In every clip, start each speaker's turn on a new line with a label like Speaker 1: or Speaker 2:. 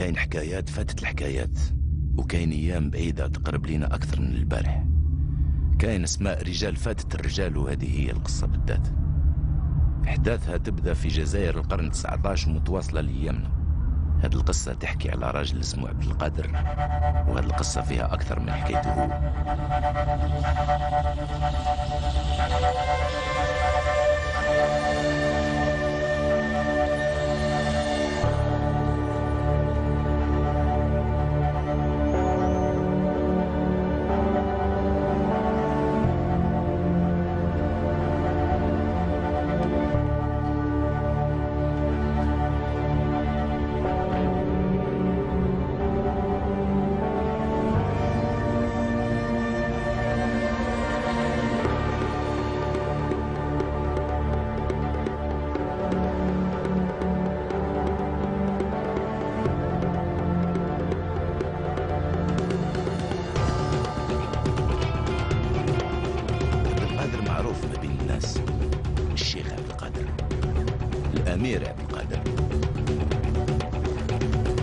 Speaker 1: كاين حكايات فاتت الحكايات، وكاين ايام بعيدة تقرب لينا اكثر من البارح. كاين اسماء رجال فاتت الرجال، وهذه هي القصة بالذات. احداثها تبدا في جزائر القرن 19 ومتواصلة لايامنا. هذه القصة تحكي على راجل اسمه عبد القادر، وهذه القصة فيها اكثر من حكايته هو. الأمير عبد القادر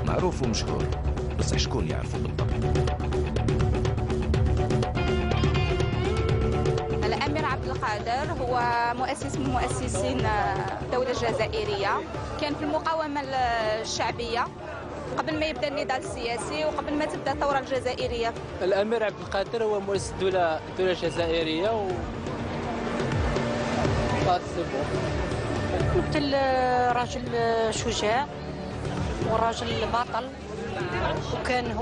Speaker 1: معروف ومشهور، بس شكون يعرفه بالضبط؟
Speaker 2: الأمير عبد القادر هو مؤسس من مؤسسين الدولة الجزائرية، كان في المقاومة الشعبية قبل ما يبدأ النضال السياسي وقبل ما تبدأ الثورة الجزائرية.
Speaker 3: الأمير عبد القادر هو مؤسس الدولة الجزائرية
Speaker 4: مثل راجل شجاع وراجل بطل، وكان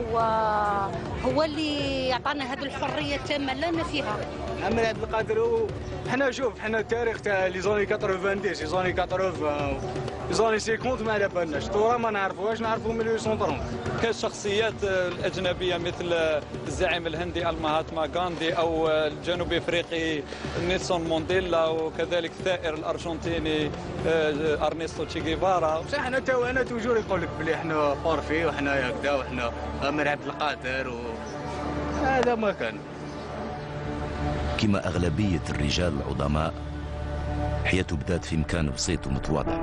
Speaker 4: هو اللي يعطانا هذه الحريه التامه لنا فيها.
Speaker 5: الأمير عبد القادر حنا التاريخ تاع لي زوني 90 لي زوني 80 لي زوني 50 ما على بالناش، الثوره ما نعرفوهاش، نعرفوا 1830.
Speaker 6: كاين الشخصيات الأجنبية مثل الزعيم الهندي المهاتما غاندي أو الجنوب أفريقي نيلسون مانديلا، وكذلك الثائر الأرجنتيني أرنستو تشي غيفارا.
Speaker 5: بصح انا توجور يقول لك بلي حنا بارفي وحنا هكذا وحنا الأمير عبد القادر هذا ما كان.
Speaker 1: كما أغلبية الرجال العظماء، حياته بدات في مكان بسيط ومتواضع،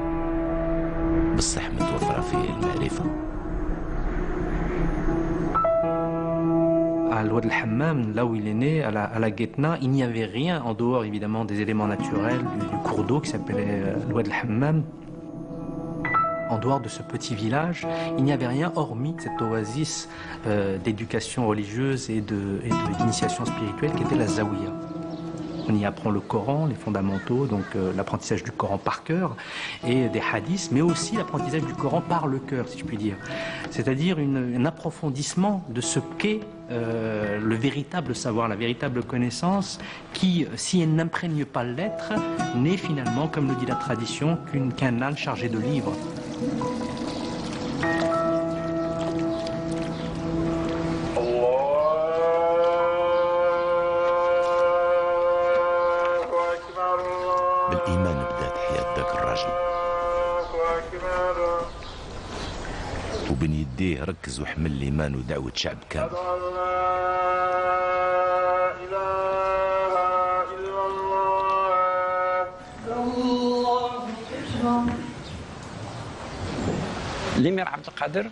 Speaker 1: بصح متوفرة فيه المعرفة.
Speaker 7: À l'Oued el-Hammam, là où il est né, à la Guetna, il n'y avait rien en dehors évidemment des éléments naturels du cours d'eau qui s'appelait l'Oued el-Hammam. En dehors de ce petit village, il n'y avait rien hormis cette oasis d'éducation religieuse et d'initiation spirituelle qui était la Zawiya. On y apprend le Coran, les fondamentaux, donc l'apprentissage du Coran par cœur et des hadiths, mais aussi l'apprentissage du Coran par le cœur, si je puis dire. C'est-à-dire un approfondissement de ce qu'est le véritable savoir, la véritable connaissance, qui, si elle n'imprègne pas l'être, n'est finalement, comme le dit la tradition, qu'un âne chargé de livres.
Speaker 1: بالإيمان بدات حياة ذاك الراجل، وبين يديه ركز وحمل الإيمان ودعوة شعب كامل.
Speaker 8: L'émir Abd el-Qadir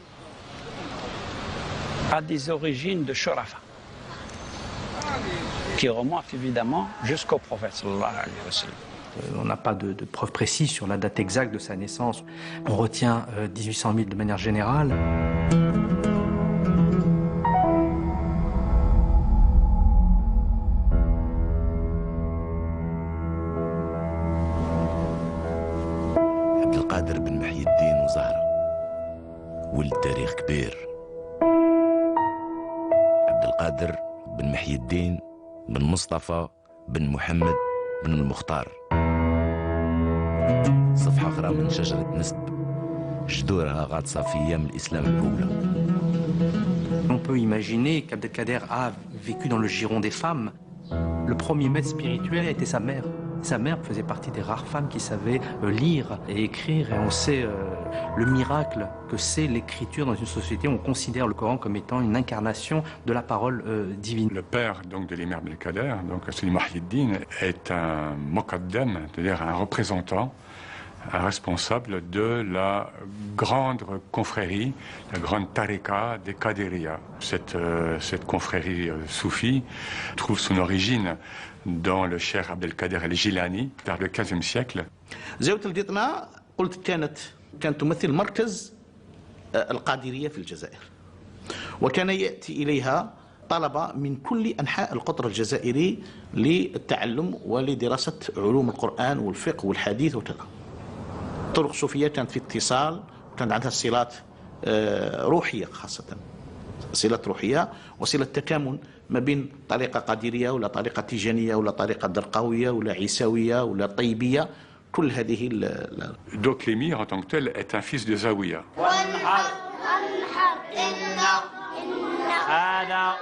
Speaker 8: a des origines de Shurafa, qui remontent évidemment jusqu'au prophète sallallahu alayhi wa sallam.
Speaker 7: On n'a pas de preuves précises sur la date exacte de sa naissance. On retient 1800 000 de manière générale.
Speaker 1: عبد القادر بن محي الدين وزهرة ولد تاريخ كبير. عبد القادر بن محي الدين بن مصطفى بن محمد بن المختار، صفحة أخرى من شجرة نسب جذورها غاطسة في أيام الإسلام الأولى.
Speaker 7: On peut imaginer qu'Abdelkader a vécu dans le giron des femmes. Le premier maître spirituel était sa mère. Sa mère faisait partie des rares femmes qui savaient lire et écrire, et on sait le miracle que c'est l'écriture dans une société où on considère le Coran comme étant une incarnation de la parole divine.
Speaker 9: Le père donc de l'émir Abdelkader, donc Sidi Mohieddine, est un muqaddam, c'est-à-dire un représentant responsable de la grande confrérie, la grande tariqa des Qadiriya. Cette confrérie soufie trouve son origine dans le cheikh Abdelkader el-Jilani vers le XVe siècle.
Speaker 10: زاوية الفيطنة قلت كانت تمثل مركز القادرية في الجزائر، وكان يأتي إليها طلبة من كل أنحاء القطر الجزائري للتعلم ولدراسة علوم القرآن والفقه والحديث وكذا. الطرق الصوفية كانت في اتصال، كانت عندها صلات روحية، خاصة صلات روحية وصلة تكامل ما بين طريقة قادرية ولا طريقة تيجانية ولا طريقة درقاوية ولا عيساوية ولا طيبية، كل هذه.
Speaker 9: Donc l'émir en tant que tel est un fils de Zawiya.
Speaker 11: هذا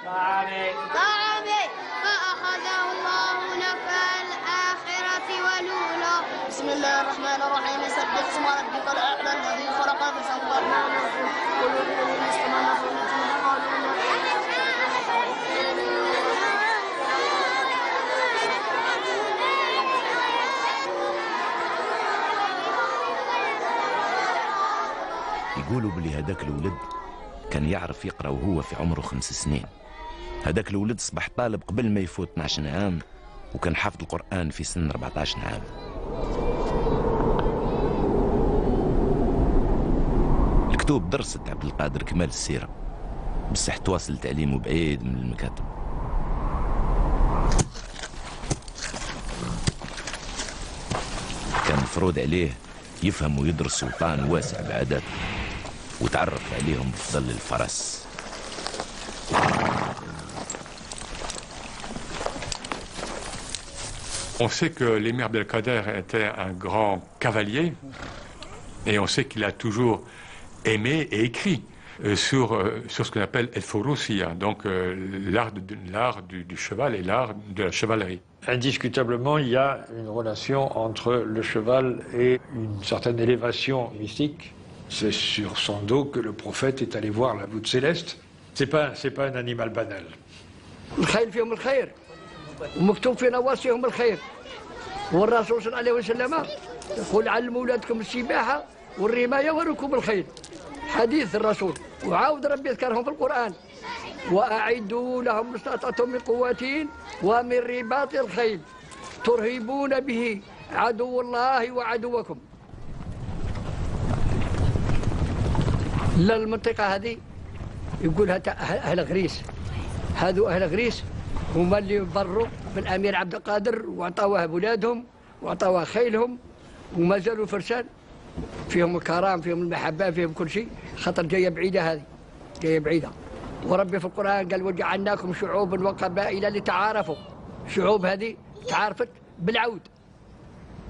Speaker 11: طعامي فأخذه الله نفع الآخرة والأولى. بسم الله الرحمن الرحيم. سبح اسم ربك الأعلى الذي خلق فسوى.
Speaker 1: يقولوا بلي هذاك الولد كان يعرف يقرأ وهو في عمره 5 سنين. هذاك الولد صبح طالب قبل ما يفوت 12 عام، وكان حافظ القرآن في سن 14 عام. الكتب درست عبد القادر كمال السيرة، بصح تواصل تعليمه بعيد من المكاتب. كان مفروض عليه يفهم ويدرس وطان واسع بعاداته وتعرف عليهم بفضل الفرس.
Speaker 9: On sait que l'émir Abdelkader était un grand cavalier et on sait qu'il a toujours aimé et écrit sur ce qu'on appelle el-Fourousiya, donc l'art du cheval et l'art de la chevalerie.
Speaker 8: Indiscutablement, il y a une relation entre le cheval et une certaine élévation mystique. C'est sur son dos que le prophète est allé voir la voûte céleste. C'est pas un animal banal.
Speaker 12: الخيل فيهم الخير ومكتوب في نواصيهم الخير، والرسول صلى الله عليه وسلم يقول علموا اولادكم السباحه والرمايه وركوب الخيل، حديث الرسول. وعاود ربي يذكرهم في القران: واعدوا لهم ما استطعتم من قوه ومن رباط الخيل ترهبون به عدو الله وعدوكم. للمنطقه هذه يقولها اهل غريس، هذو اهل غريس هما اللي بروا بالامير عبد القادر وعطاوه اولادهم وعطاوه خيلهم، وما زالوا فرسان فيهم الكرام فيهم المحبه فيهم كل شيء، خاطر جايه بعيده، هذه جايه بعيده. وربي في القران قال: وجعلناكم شعوبا وقبائل لتعارفوا. شعوب هذه تعارفت بالعود،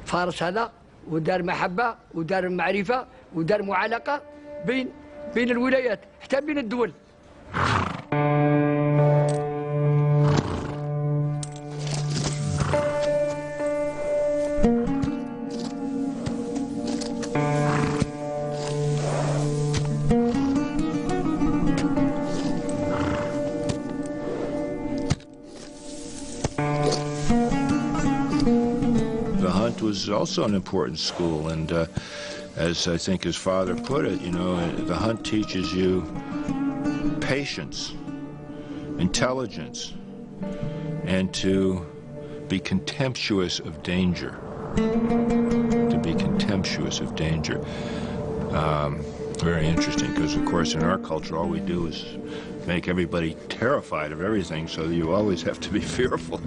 Speaker 12: فارس هذا ودار محبه ودار معرفه ودار معالقه بين الولايات حتى بين الدول.
Speaker 13: Was also an important school, and as I think his father put it, you know, the hunt teaches you patience, intelligence, and to be contemptuous of danger. To be contemptuous of danger. Very interesting, because of course in our culture all we do is make everybody terrified of everything, so you always have to be fearful.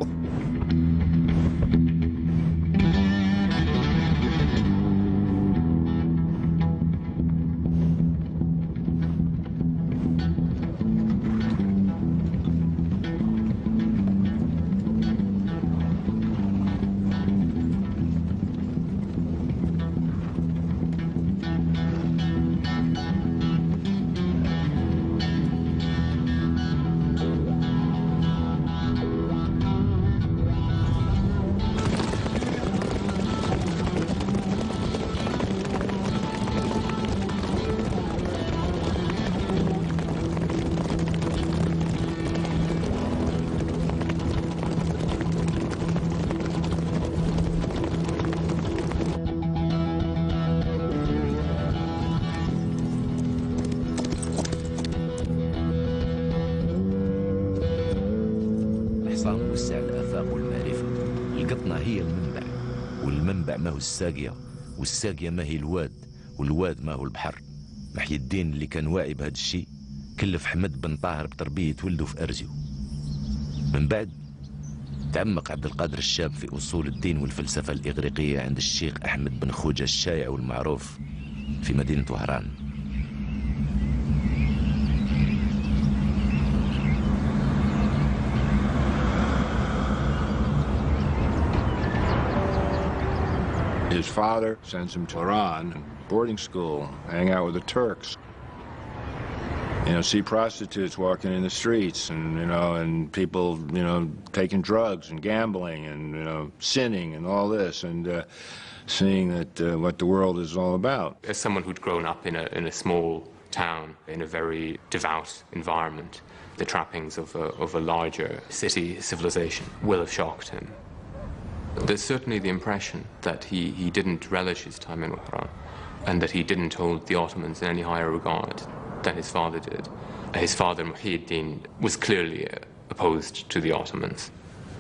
Speaker 1: القطنة هي المنبع، والمنبع ما هو الساقية، والساقية ما هي الواد، والواد ما هو البحر. محي الدين اللي كان واعي بهذا الشيء كلف حمد بن طاهر بتربية ولده في أرزيو. من بعد تعمق عبد القادر الشاب في أصول الدين والفلسفة الإغريقية عند الشيخ أحمد بن خوجة الشايع والمعروف في مدينة وهران.
Speaker 13: His father sends him to Iran, boarding school, hang out with the Turks. See prostitutes walking in the streets, and people, taking drugs and gambling and, sinning and all this, and seeing that what the world is all about.
Speaker 14: As someone who'd grown up in a small town, in a very devout environment, the trappings of a larger city civilization will have shocked him. There's certainly the impression that he didn't relish his time in Wahran, and that he didn't hold the Ottomans in any higher regard than his father did. His father, Muhyiddin, was clearly opposed to the Ottomans.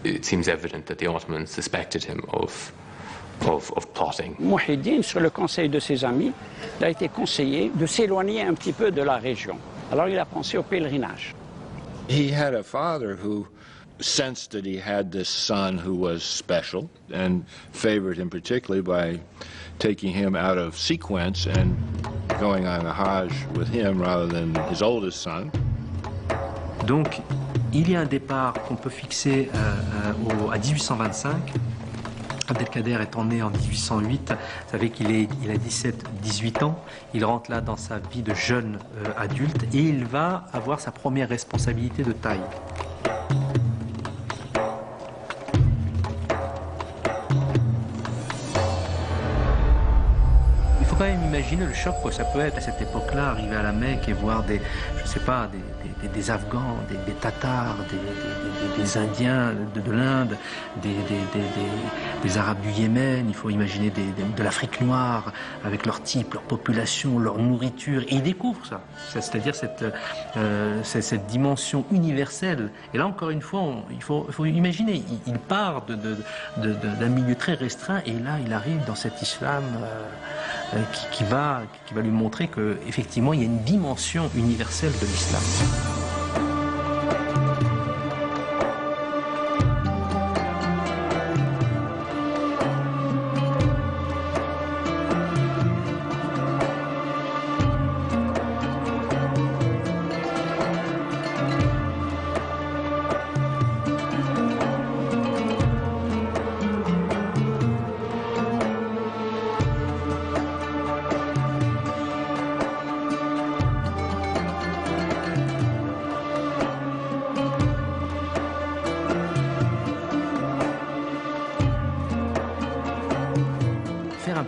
Speaker 14: It seems evident that the Ottomans suspected him of plotting.
Speaker 15: Muhyiddin, sur le conseil de ses amis, il a été conseillé de s'éloigner un petit peu de la région. Alors il a pensé au pèlerinage.
Speaker 13: He had a father who sensed that he had this son who was special and favored him particularly by taking him out of sequence and going on a Hajj with him rather than his oldest son.
Speaker 7: Donc, il y a un départ qu'on peut fixer à 1825. Abdelkader étant né en 1808, vous savez qu'il a 17-18 ans, il rentre là dans sa vie de jeune adulte et il va avoir sa première responsabilité de taille. Il faut quand même imaginer le choc que ça peut être à cette époque-là, arriver à la Mecque et voir des Afghans, des Tatars, des Indiens de l'Inde, des Arabes du Yémen. Il faut imaginer de l'Afrique noire avec leur type, leur population, leur nourriture. Et ils découvrent ça, c'est-à-dire cette dimension universelle. Et là, encore une fois, il faut imaginer, il part d'un milieu très restreint et là, il arrive dans cet islam qui va lui montrer qu'effectivement, il y a une dimension universelle de l'islam.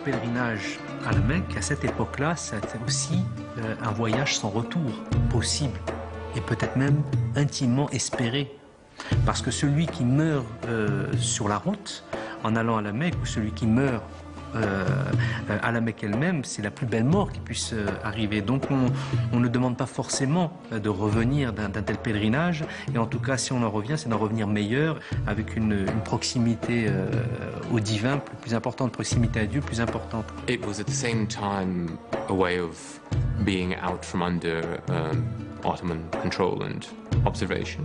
Speaker 7: Pèlerinage à la Mecque, à cette époque-là, c'était aussi un voyage sans retour possible et peut-être même intimement espéré. Parce que celui qui meurt sur la route en allant à la Mecque ou celui qui meurt à la Mecque elle-même, c'est la plus belle mort qui puisse arriver. Donc on ne demande pas forcément de revenir d'un tel pèlerinage, et en tout cas si on en revient, c'est d'en revenir meilleur, avec une proximité au divin plus importante, proximité à Dieu plus importante.
Speaker 14: It was at the same time a way of being out from under Ottoman control and observation,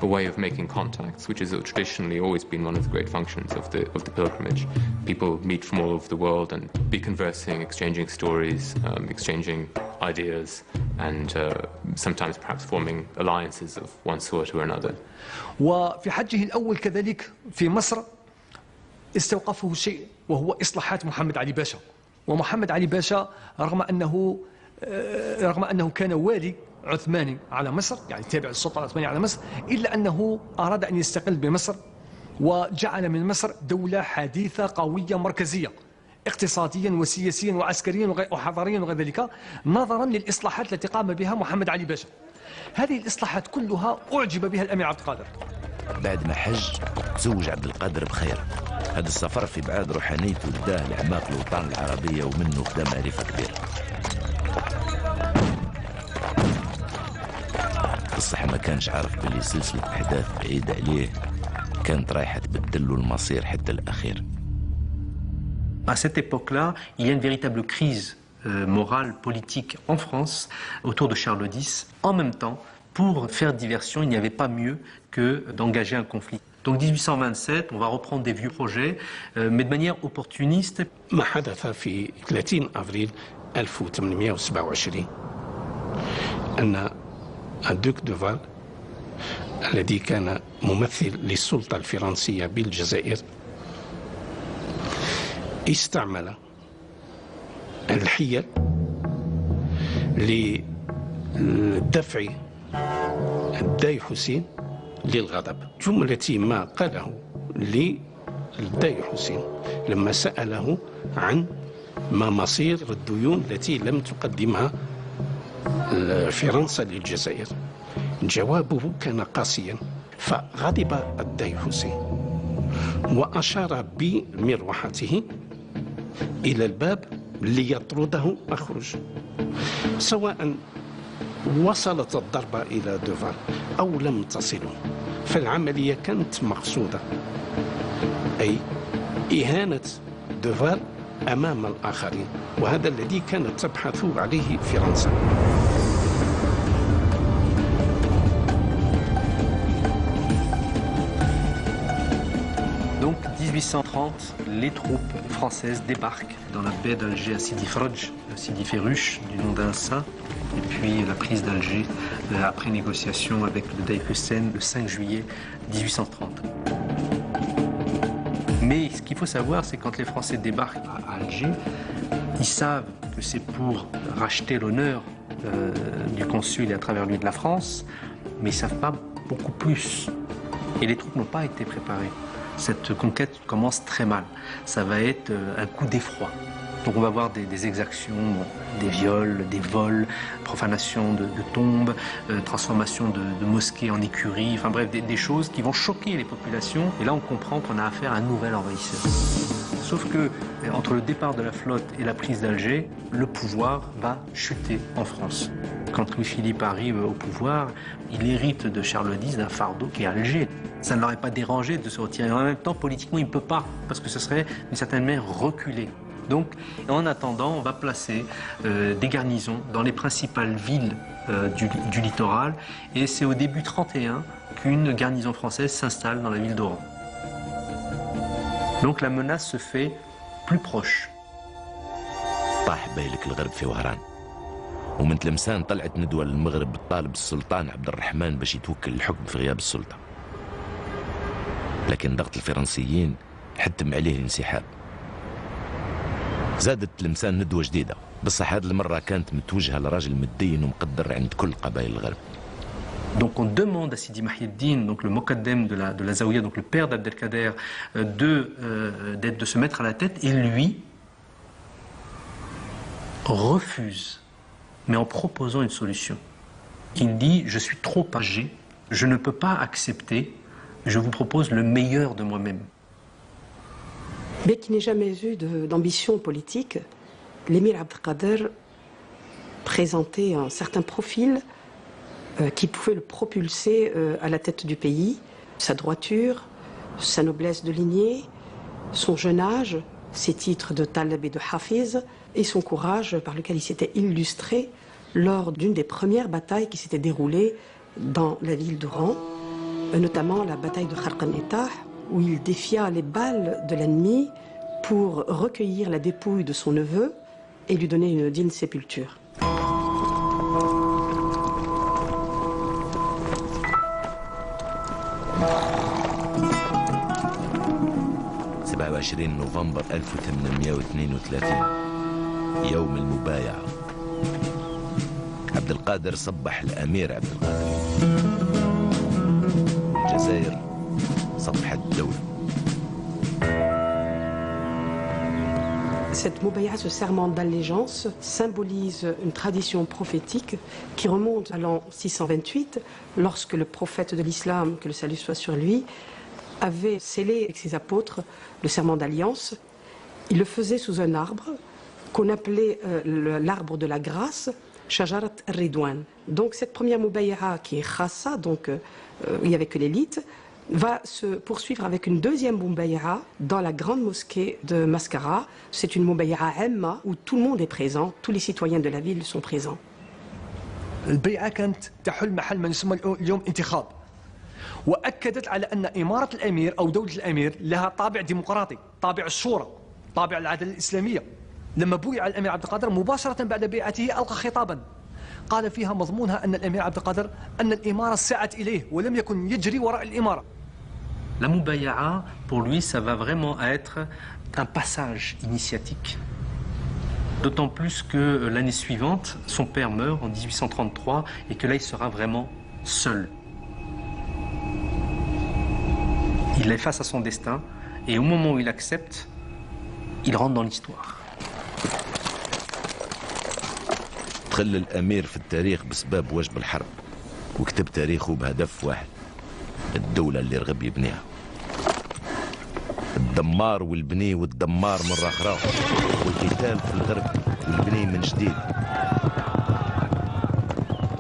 Speaker 14: a way of making contacts, which has traditionally always been one of the great functions of the pilgrimage. People meet from all over the world and be conversing, exchanging stories, exchanging ideas, and sometimes perhaps forming alliances of one sort or another.
Speaker 16: وفي حجه الأول كذلك في مصر استوقفه شيء وهو إصلاحات محمد علي باشا. ومحمد علي باشا رغم أنه كان والي عثماني على مصر، يعني تابع للسلطة العثمانية على مصر، إلا أنه أراد أن يستقل بمصر وجعل من مصر دولة حديثة قوية مركزية اقتصاديا وسياسيا وعسكريا وحضاريا وغير ذلك، نظرا للإصلاحات التي قام بها محمد علي باشا. هذه الإصلاحات كلها أعجب بها الأمير عبد القادر.
Speaker 1: بعد ما حج تزوج عبد القادر بخير. هذا السفر في بعاد روحانيته وداه لأعماق الأوطان العربية ومنه خدا معرفة كبيرة. بصح ما كانش عارف باللي سلسلة أحداث بعيدة عليه كانت رايحة تبدل له المصير حتى الأخير.
Speaker 7: À cette époque-là, il y a une véritable crise morale, politique en France autour de Charles X. En même temps, pour faire diversion, il n'y avait pas mieux que d'engager un conflit. Donc 1827, on va reprendre des vieux projets, mais de manière opportuniste.
Speaker 17: ما حدث في 30 أفريل 1827 أن الدوك دوفال الذي كان ممثل للسلطة الفرنسية بالجزائر استعمل الحيل لدفع الداي حسين للغضب. جملة ما قاله للداي حسين لما سأله عن ما مصير الديون التي لم تقدمها فرنسا للجزائر، جوابه كان قاسيا، فغضب الداي حسين وأشار بمروحته إلى الباب ليطرده أخرج. سواء وصلت الضربة إلى دوفال أو لم تصله، فالعملية كانت مقصودة، أي إهانة دوفال أمام الآخرين، وهذا الذي كانت تبحث عليه فرنسا.
Speaker 7: Donc 1830, les troupes françaises débarquent dans la baie d'Alger à Sidi Frodj, Sidi Ferruch, du nom d'un saint, et puis la prise d'Alger après négociation avec le Daï Hussein le 5 juillet 1830. Mais ce qu'il faut savoir, c'est que quand les Français débarquent à Alger, ils savent que c'est pour racheter l'honneur du consul et à travers lui de la France, mais ils ne savent pas beaucoup plus. Et les troupes n'ont pas été préparées. Cette conquête commence très mal. Ça va être un coup d'effroi. Donc on va voir des exactions, des viols, des vols, profanation de tombes, transformation de mosquées en écuries, enfin bref, des choses qui vont choquer les populations. Et là on comprend qu'on a affaire à un nouvel envahisseur. Sauf que entre le départ de la flotte et la prise d'Alger, le pouvoir va chuter en France. Quand Louis-Philippe arrive au pouvoir, il hérite de Charles X d'un fardeau qui est Alger. Ça ne l'aurait pas dérangé de se retirer. En même temps, politiquement, il ne peut pas, parce que ce serait d'une certaine manière reculé. Donc, en attendant, on va placer des garnisons dans les principales villes du littoral. Et c'est au début 31 qu'une garnison française s'installe dans la ville d'Oran. Donc la menace se fait plus proche.
Speaker 1: طاح بالك الغرب في وهران ومن تلمسان طلعت ندوة للمغرب بتطالب السلطان عبد الرحمن باش يتوكل الحكم في غياب السلطة، لكن ضغط الفرنسيين حتم عليه الانسحاب. زادت تلمسان ندوة جديدة، بصح هذه المرة كانت متوجهة لراجل متدين ومقدر عند كل قبائل الغرب.
Speaker 7: Donc on demande à Sidi Mahiedine, donc le Mokaddem de la Zaouïa, donc le père d'Abdelkader, de se mettre à la tête, et lui refuse, mais en proposant une solution. Il dit: je suis trop âgé, je ne peux pas accepter, je vous propose le meilleur de moi-même.
Speaker 18: Bien qu'il n'ait jamais eu d'ambition politique, l'émir Abdelkader présentait un certain profil qui pouvait le propulser à la tête du pays. Sa droiture, sa noblesse de lignée, son jeune âge, ses titres de Taleb et de Hafiz, et son courage par lequel il s'était illustré lors d'une des premières batailles qui s'était déroulée dans la ville d'Oran, notamment la bataille de Kharqan-Etah, où il défia les balles de l'ennemi pour recueillir la dépouille de son neveu et lui donner une digne sépulture.
Speaker 1: 27 نوفمبر 1832 يوم المبايعة. عبد القادر صبح الأمير عبد القادر. الجزائر صبحت الدولة.
Speaker 18: Cette moubaïa, ce serment d'allégeance, symbolise une tradition prophétique qui remonte à l'an 628, lorsque le prophète de l'islam, que le salut soit sur lui, avait scellé avec ses apôtres le serment d'alliance. Il le faisait sous un arbre qu'on appelait l'arbre de la grâce, Shajarat Ridwan. Donc cette première moubaïa qui est khassa, donc il n'y avait que l'élite, va se poursuivre avec une deuxième Moubaïa dans la grande mosquée de Mascara. C'est une Moubaïa Amma où tout le monde est présent, tous les citoyens de la ville sont présents.
Speaker 16: البيعة كانت تحل محل ما يسمى اليوم انتخاب، وأكدت على أن إمارة الأمير أو دولة الأمير لها طابع ديمقراطي، طابع الشورى، طابع العدالة الإسلامية. لما بويع الأمير عبد القادر مباشرة بعد بيعته ألقى خطابا قال فيها مضمونها أن الأمير عبد القادر أن الإمارة سعت إليه ولم يكن يجري وراء الإمارة.
Speaker 7: La Moubaïa, pour lui, ça va vraiment être un passage initiatique. D'autant plus que l'année suivante, son père meurt en 1833 et que là, il sera vraiment seul. Il est face à son destin et au moment où il accepte, il rentre dans l'histoire.
Speaker 1: دخل الأمير في التاريخ بسبب وجب الحرب وكتب تاريخه بهدف واحد: الدولة اللي رغب يبنيها. الدمار والبني والدمار مرة أخرى، والقتال في الغرب والبني من جديد،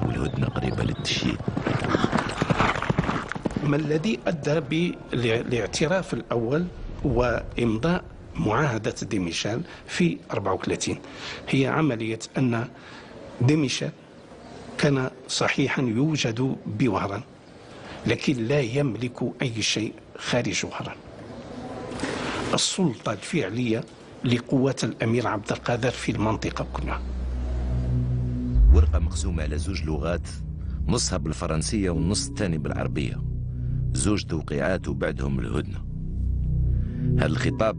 Speaker 1: والهدنة قريبة للتشييد.
Speaker 17: ما الذي أدى بالاعتراف الأول وإمضاء معاهدة ديميشال في 34 هي عملية أن ديميشال كان صحيحا يوجد بوهران لكن لا يملك أي شيء خارج وهران. السلطة الفعلية لقوات الأمير عبد القادر في المنطقة كلها.
Speaker 1: ورقة مقسومة على زوج لغات، نصها بالفرنسية والنص الثاني بالعربية، زوج توقيعات وبعدهم الهدنة. هذا الخطاب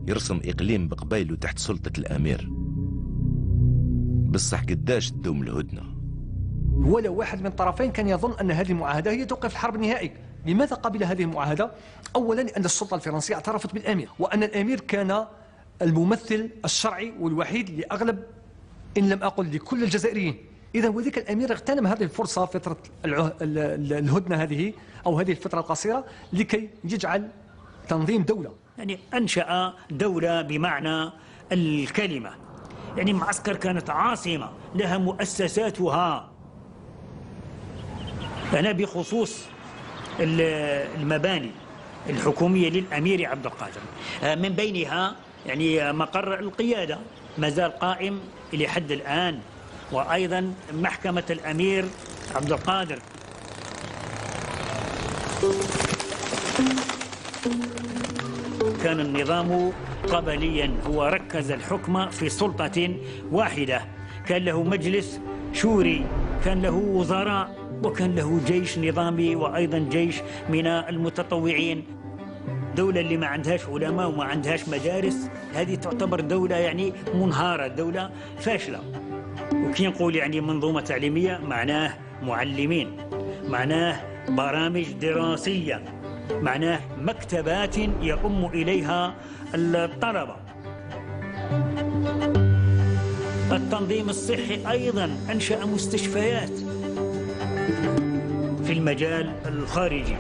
Speaker 1: يرسم إقليم بقبيله تحت سلطة الأمير. بصح قداش تدوم الهدنة؟
Speaker 16: ولا واحد من الطرفين كان يظن أن هذه المعاهدة هي توقف الحرب النهائي. لماذا قبل هذه المعاهدة؟ أولا لأن السلطة الفرنسية اعترفت بالأمير، وأن الأمير كان الممثل الشرعي والوحيد لأغلب إن لم أقل لكل الجزائريين. إذا وذلك الأمير اغتنم هذه الفرصة فترة الهدنة هذه أو هذه الفترة القصيرة لكي يجعل تنظيم دولة.
Speaker 19: يعني أنشأ دولة بمعنى الكلمة، يعني معسكر كانت عاصمة لها مؤسساتها. أنا بخصوص المباني الحكومية للأمير عبد القادر من بينها يعني مقر القيادة ما زال قائم إلى حد الآن، وأيضا محكمة الأمير عبد القادر. كان النظام قبليا، هو ركز الحكم في سلطة واحدة، كان له مجلس شوري، كان له وزراء، وكان له جيش نظامي وأيضا جيش من المتطوعين. دولة اللي ما عندهاش علماء وما عندهاش مدارس هذه تعتبر دولة يعني منهارة، دولة فاشلة. وكي نقول يعني منظومة تعليمية معناه معلمين، معناه برامج دراسية، معناه مكتبات يؤم إليها الطلبة. التنظيم الصحي أيضا أنشأ مستشفيات في المجال الخارجي،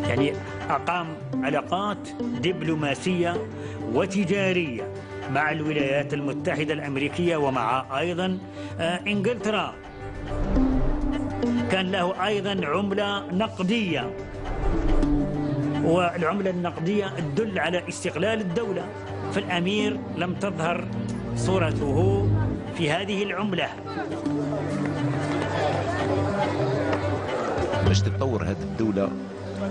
Speaker 19: يعني أقام علاقات دبلوماسية وتجارية مع الولايات المتحدة الأمريكية ومع أيضا إنجلترا. كان له أيضا عملة نقدية، والعملة النقدية تدل على استقلال الدولة، فالأمير لم تظهر صورته في هذه العملة.
Speaker 1: باش تتطور هذه الدولة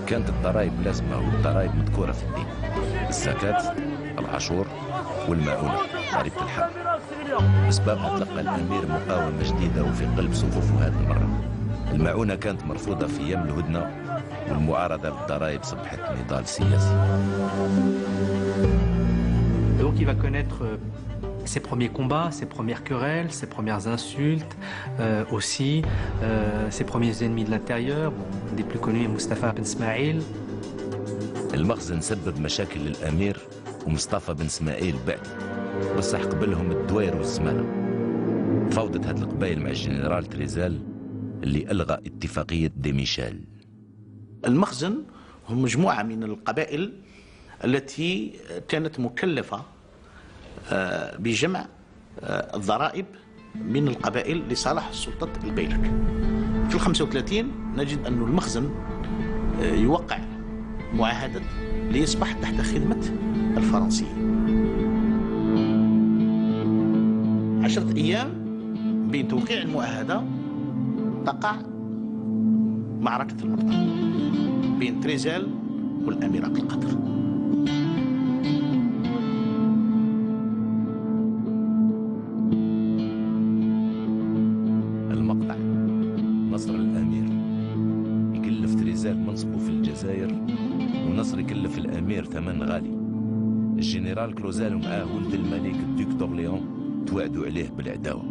Speaker 1: كانت الضرائب لازمة، والضرائب مذكورة في الدين: الزكاة، العاشور، والمعونة، ضريبة الحرب. بسببها تلقى الأمير مقاومة جديدة وفي قلب صفوفه هذه المرة. المعونة كانت مرفوضة في أيام الهدنة، والمعارضة للضرائب صبحت نضال سياسي.
Speaker 7: Donc il va connaître ses premiers combats, ses premières querelles, ses premières insultes, aussi ses premiers ennemis de l'intérieur. Bon, des plus connus, Mustafa Ben Ismail.
Speaker 1: المخزن سبب مشاكل للأمير ومصطفى بن اسماعيل بعد، بصح قبلهم الدوير والزمانة. فوضت هذه القبائل مع الجنرال تريزال اللي ألغى اتفاقية ديميشال.
Speaker 10: المخزن هم مجموعة من القبائل التي كانت مكلفة بجمع الضرائب من القبائل لصالح سلطة البيلك. في 35 نجد أن المخزن يوقع معاهدة ليصبح تحت خدمة الفرنسيين. 10 أيام بين توقيع المعاهدة تقع معركة المرتضى بين تريزال والأمير عبد القادر.
Speaker 1: المقطع: نصر الأمير يكلف تريزال منصبه في الجزائر، والنصر يكلف الأمير ثمن غالي. الجنرال كلوزال ومعاه ولد الملك الدوك دورليون توعدوا عليه بالعداوة.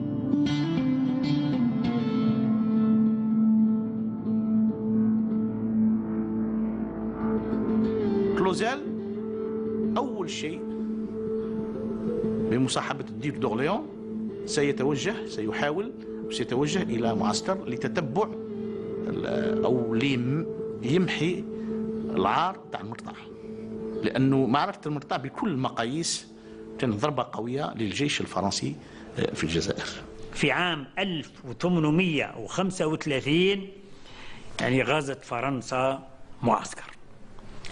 Speaker 10: كلوزال أول شيء بمصاحبة الدوك دورليون سيحاول وسيتوجه إلى معسكر لتتبع أو ليمحي العار تاع المرتضى، لأنه معركة المرتضى بكل المقاييس كانت ضربة قوية للجيش الفرنسي في الجزائر.
Speaker 19: في عام 1835 يعني غزت فرنسا معسكر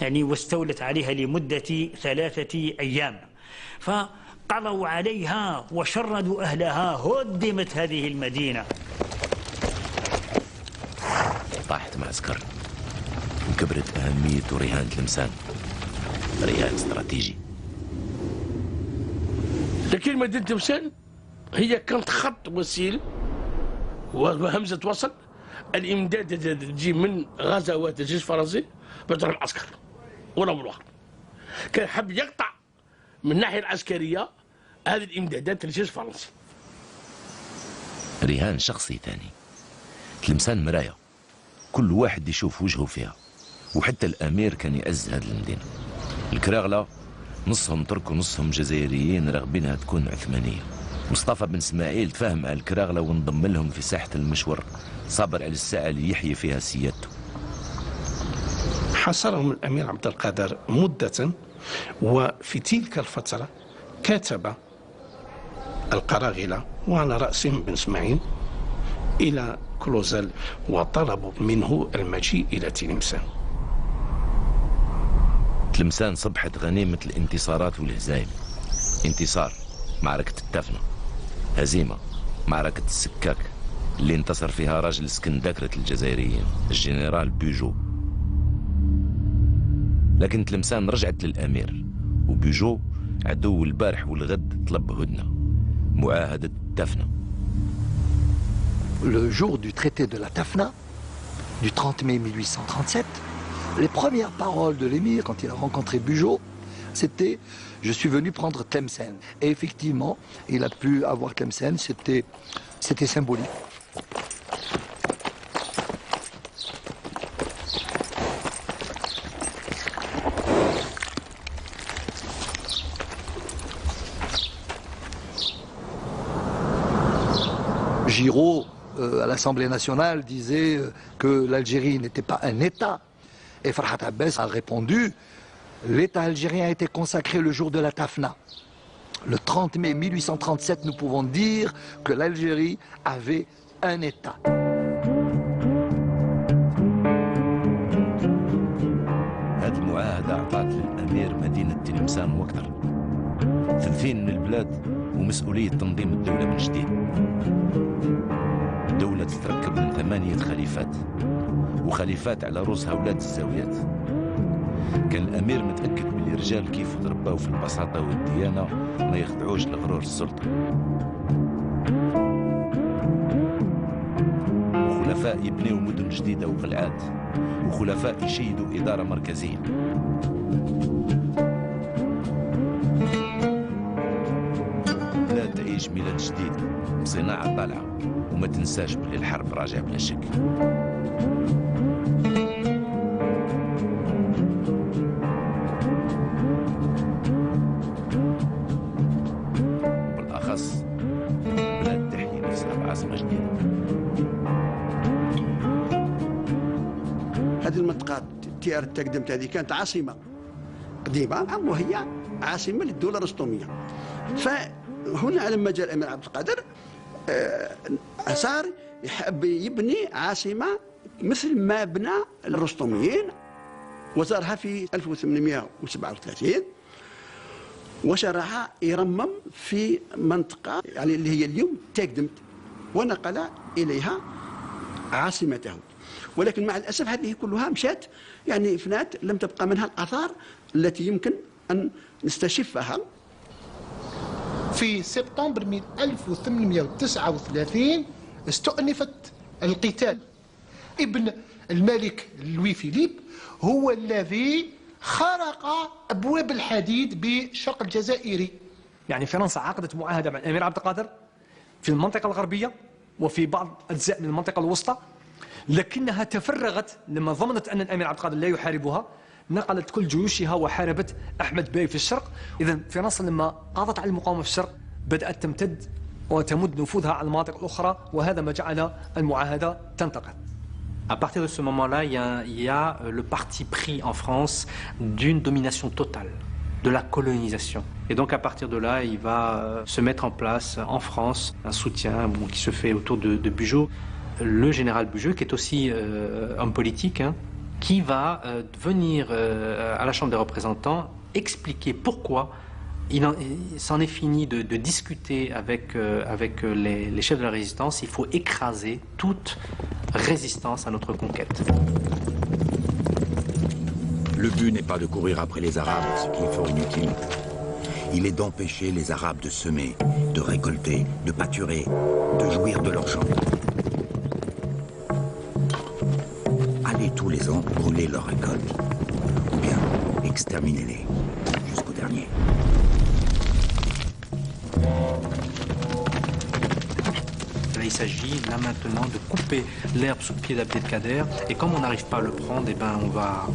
Speaker 19: يعني واستولت عليها لمدة 3 أيام، فقضوا عليها وشردوا أهلها، هدمت هذه المدينة.
Speaker 1: طاحت معسكر وكبرت أهمية رهان تلمسان، رهان استراتيجي.
Speaker 20: لكن مدينة تلمسان هي كانت خط وسيل وهمزة وصل الإمداد تجي من غزوات الجيش الفرنسي باش تروح العسكر ولا بالوقت. كان حب يقطع من الناحية العسكرية هذه الإمدادات للجيش الفرنسي.
Speaker 1: رهان شخصي ثاني. تلمسان مراية، كل واحد يشوف وجهه فيها، وحتى الأمير كان يعز هذه المدينة. الكراغلة نصهم ترك ونصهم جزائريين راغبينها تكون عثمانية. مصطفى بن اسماعيل تفاهم مع الكراغلة وانضم لهم في ساحة المشور، صابر على الساعة اللي يحيي فيها سيادته.
Speaker 17: حاصرهم الأمير عبد القادر مدة، وفي تلك الفترة كتب القراغلة وعلى رأسهم بن اسماعيل إلى كلوزال وطلبوا منه المجيء إلى تلمسان.
Speaker 1: تلمسان صبحت غنيمة الانتصارات والهزائم. انتصار معركة التافنة، هزيمة معركة السكاك اللي انتصر فيها راجل سكندكرة الجزائريين الجنرال بيجو. لكن تلمسان رجعت للأمير، وبيجو عدو البارح والغد طلب هدنة، معاهدة التافنة.
Speaker 21: Le jour du traité de la Tafna, du 30 mai 1837, les premières paroles de l'émir quand il a rencontré Bugeaud, c'était « Je suis venu prendre Tlemcen ». Et effectivement, il a pu avoir Tlemcen, c'était symbolique. Giraud, à l'Assemblée nationale, disait que l'Algérie n'était pas un État. Et Farhat Abbas a répondu, l'État algérien a été consacré le jour de la Tafna. Le 30 mai 1837, nous pouvons dire que l'Algérie avait un État.
Speaker 1: هذه المعاهدة أعطت للأمير مدينة تلمسان وأكثر، 30 من البلاد ومسؤولية تنظيم الدولة من جديد. الدولة تتركب من 8 خليفات، وخليفات على رؤوسها أولاد الزاويات. كان الأمير متأكد من الرجال كيف تربوا في البساطة والديانة ما يخضعوش لغرور السلطة. وخلفاء يبنيوا مدن جديدة وقلعات، وخلفاء يشيدوا إدارة مركزية. بلاد تعيش ميلاد جديد بصناعة طالعة، وما تنساش بلي الحرب راجع بلا شك. بالأخص بلاد تحيي نفسها بعاصمة جديدة.
Speaker 22: هذه المنطقة تيار التقدمت هذه كانت عاصمة قديمة وهي عاصمة للدولة الرستمية. فهنا لما جاء الأمير عبد القادر صار يحب يبني عاصمة مثل ما بنى الرستميين وزارها في 1837 وشرعها يرمم في منطقة يعني اللي هي اليوم تاقدمت ونقل إليها عاصمته. ولكن مع الأسف هذه كلها مشات يعني فنات، لم تبقى منها الآثار التي يمكن أن نستشفها.
Speaker 2: في سبتمبر من 1839 استؤنفت القتال. ابن الملك لوي فيليب هو الذي خرق أبواب الحديد بالشرق الجزائري.
Speaker 16: يعني فرنسا عقدت معاهدة مع الأمير عبد القادر في المنطقة الغربية وفي بعض أجزاء من المنطقة الوسطى، لكنها تفرغت لما ضمنت أن الأمير عبد القادر لا يحاربها، نقلت كل جيوشها وحاربت أحمد باي في الشرق. إذا فرنسا لما قضت على المقاومة في الشرق بدأت تمتد وتمد نفوذها على المناطق الأخرى، وهذا ما جعل المعاهدة تنتقد.
Speaker 7: À partir de ce moment-là, il y a le parti pris en France d'une domination totale, de la colonisation. Et donc à partir de là, il va se mettre en place en France un soutien qui se fait autour de Bugeaud, le général Bugeaud, qui est aussi homme politique, qui va venir à la Chambre des représentants expliquer pourquoi il s'en est fini de discuter avec les chefs de la résistance. Il faut écraser toute résistance à notre conquête.
Speaker 3: Le but n'est pas de courir après les Arabes, ce qui est fort inutile. Il est d'empêcher les Arabes de semer, de récolter, de pâturer, de jouir de leurs champs. Allez tous les ans brûler leurs récoltes, ou bien exterminez-les jusqu'au dernier.
Speaker 7: Il s'agit là maintenant de couper l'herbe sous le pied d'Abdelkader, et comme on n'arrive pas à le prendre, eh ben on va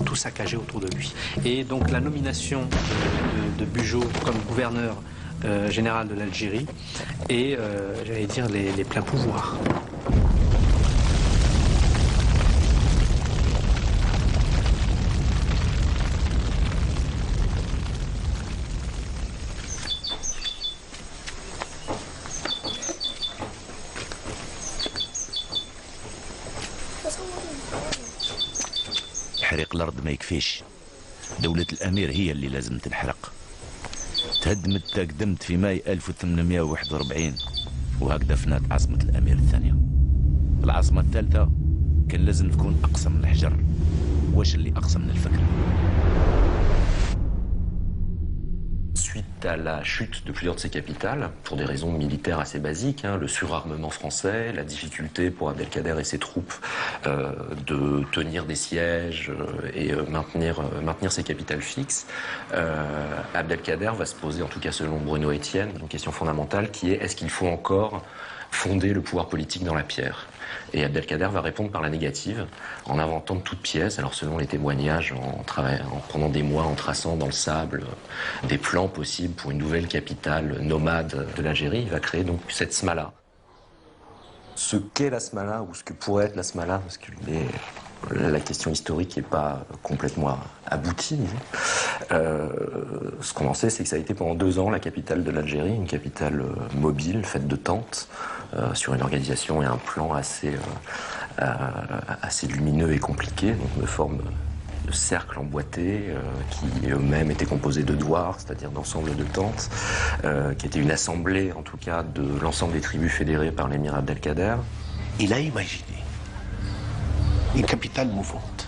Speaker 7: tout saccager autour de lui. Et donc la nomination de Bugeaud comme gouverneur général de l'Algérie et j'allais dire les pleins pouvoirs.
Speaker 1: تحريق الأرض ما يكفيش، دولة الأمير هي اللي لازم تنحرق. تهدمت تقدمت في ماي 1841 وهكذا فنات عاصمة الأمير الثانية. العاصمة الثالثة كان لازم تكون أقصى من الحجر. واش اللي أقصى من الفكرة؟
Speaker 23: Suite à la chute de plusieurs de ses capitales, pour des raisons militaires assez basiques, le surarmement français, la difficulté pour Abdelkader et ses troupes de tenir des sièges et maintenir ses capitales fixes, Abdelkader va se poser, en tout cas selon Bruno Etienne, une question fondamentale qui est: est-ce qu'il faut encore fonder le pouvoir politique dans la pierre? Et Abdelkader va répondre par la négative, en inventant de toutes pièces, alors selon les témoignages, en prenant des mois, en traçant dans le sable des plans possibles pour une nouvelle capitale nomade de l'Algérie. Il va créer donc cette Smala. Ce qu'est la Smala, ou ce que pourrait être la Smala, parce que la question historique n'est pas complètement aboutie. Ce qu'on en sait, c'est que ça a été pendant 2 ans la capitale de l'Algérie, une capitale mobile, faite de tentes, sur une organisation et un plan assez lumineux et compliqué, donc de forme de cercles emboîtés, qui eux-mêmes étaient composés de douars, c'est-à-dire d'ensemble de tentes, qui était une assemblée, en tout cas, de l'ensemble des tribus fédérées par l'émir Abdelkader.
Speaker 22: Il a imaginé une capitale mouvante,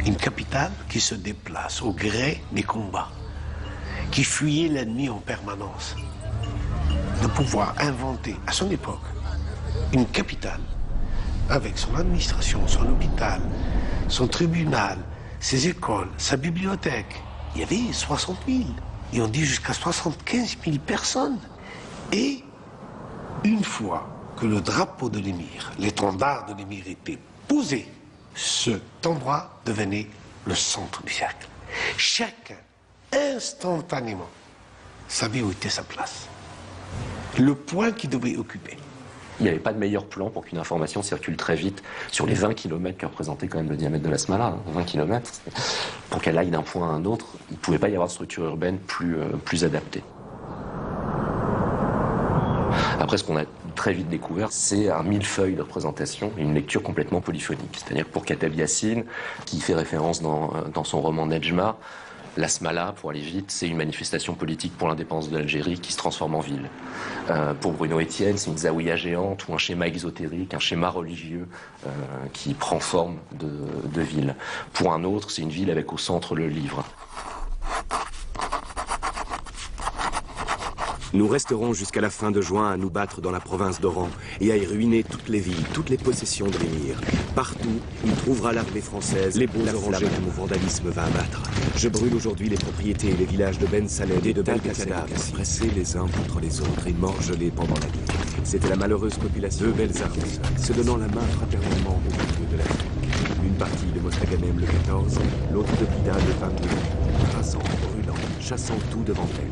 Speaker 22: une capitale qui se déplace au gré des combats, qui fuyait l'ennemi en permanence, de pouvoir inventer à son époque une capitale avec son administration, son hôpital, son tribunal, ses écoles, sa bibliothèque. Il y avait 60 000, et on dit jusqu'à 75 000 personnes. Et une fois que le drapeau de l'émir, l'étendard de l'émir était posé, cet endroit devenait le centre du cercle. Chacun, instantanément, savait où était sa place, le point qu'il devait occuper.
Speaker 23: Il n'y avait pas de meilleur plan pour qu'une information circule très vite sur les 20 km que représentait quand même le diamètre de la Smala. 20 km, pour qu'elle aille d'un point à un autre, il ne pouvait pas y avoir de structure urbaine plus adaptée. Après, ce qu'on a très vite découvert, c'est un millefeuille de représentation, une lecture complètement polyphonique. C'est-à-dire que pour Kateb Yassine, qui fait référence dans son roman Nejma, la Smala, pour aller vite, c'est une manifestation politique pour l'indépendance de l'Algérie qui se transforme en ville. Pour Bruno Etienne, c'est une zaouïa géante ou un schéma exotérique, un schéma religieux qui prend forme de ville. Pour un autre, c'est une ville avec au centre le livre.
Speaker 4: Nous resterons jusqu'à la fin de juin à nous battre dans la province d'Oran et à y ruiner toutes les villes, toutes les possessions de l'émir. Partout, il trouvera l'armée française, les beaux orangers que mon vandalisme va abattre. Je brûle aujourd'hui les propriétés et les villages de Ben Saled et de Ben Kadab, pressés les uns contre les autres et morcelés pendant la nuit. C'était la malheureuse population, deux belles armées, se donnant la main fraternellement au milieu de l'Afrique. Une partie de Mostaganem le 14, l'autre de Bida le 22, rasant, brûlant, chassant tout devant elle.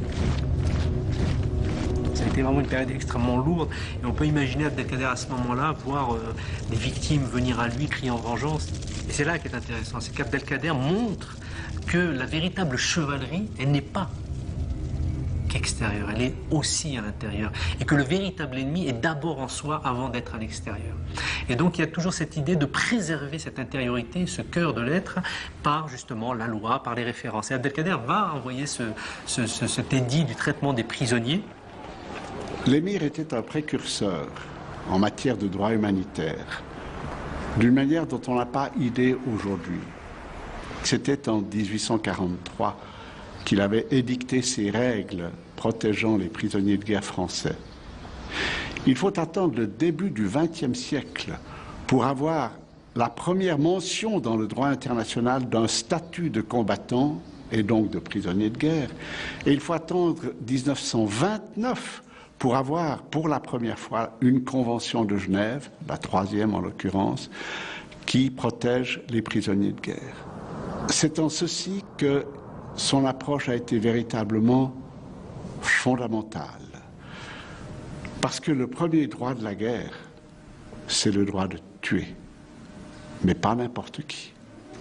Speaker 7: Ça a été vraiment une période extrêmement lourde et on peut imaginer Abdelkader à ce moment-là voir des victimes venir à lui crier en vengeance. Et c'est là qui est intéressant, c'est qu'Abdelkader montre que la véritable chevalerie, elle n'est pas qu'extérieure, elle est aussi à l'intérieur. Et que le véritable ennemi est d'abord en soi avant d'être à l'extérieur. Et donc il y a toujours cette idée de préserver cette intériorité, ce cœur de l'être, par justement la loi, par les références. Et Abdelkader va envoyer cet édit du traitement des prisonniers.
Speaker 5: L'émir était un précurseur en matière de droit humanitaire, d'une manière dont on n'a pas idée aujourd'hui. C'était en 1843 qu'il avait édicté ces règles protégeant les prisonniers de guerre français. Il faut attendre le début du XXe siècle pour avoir la première mention dans le droit international d'un statut de combattant et donc de prisonnier de guerre. Et il faut attendre 1929 pour avoir, pour la première fois, une convention de Genève, la troisième en l'occurrence, qui protège les prisonniers de guerre. C'est en ceci que son approche a été véritablement fondamentale. Parce que le premier droit de la guerre, c'est le droit de tuer, mais pas n'importe qui.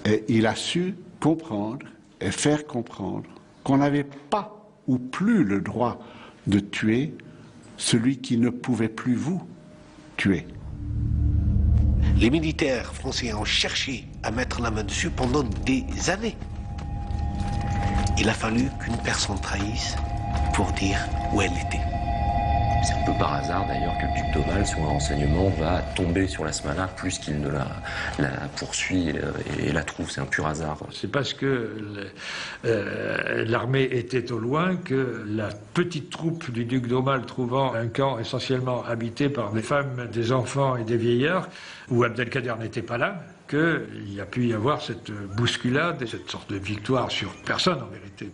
Speaker 5: Et il a su comprendre et faire comprendre qu'on n'avait pas ou plus le droit de tuer celui qui ne pouvait plus vous tuer.
Speaker 22: Les militaires français ont cherché à mettre la main dessus pendant des années. Il a fallu qu'une personne trahisse pour dire où elle était.
Speaker 23: C'est un peu par hasard d'ailleurs que le duc d'Aumale, sur un renseignement, va tomber sur la Smala plus qu'il ne la poursuit et la trouve. C'est un pur hasard.
Speaker 8: C'est parce que l'armée était au loin que la petite troupe du duc d'Aumale, trouvant un camp essentiellement habité par des femmes, des enfants et des vieillards, où Abdelkader n'était pas là, qu'il a pu y avoir cette bousculade et cette sorte de victoire sur personne en vérité.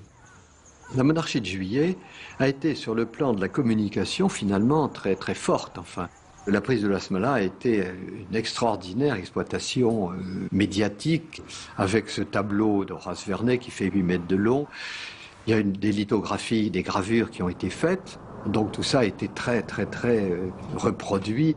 Speaker 21: La monarchie de Juillet a été, sur le plan de la communication, finalement très très forte. Enfin, la prise de la Smala a été une extraordinaire exploitation médiatique, avec ce tableau d'Horace Vernet qui fait 8 mètres de long. Il y a des lithographies, des gravures qui ont été faites. Donc tout ça a été très reproduit.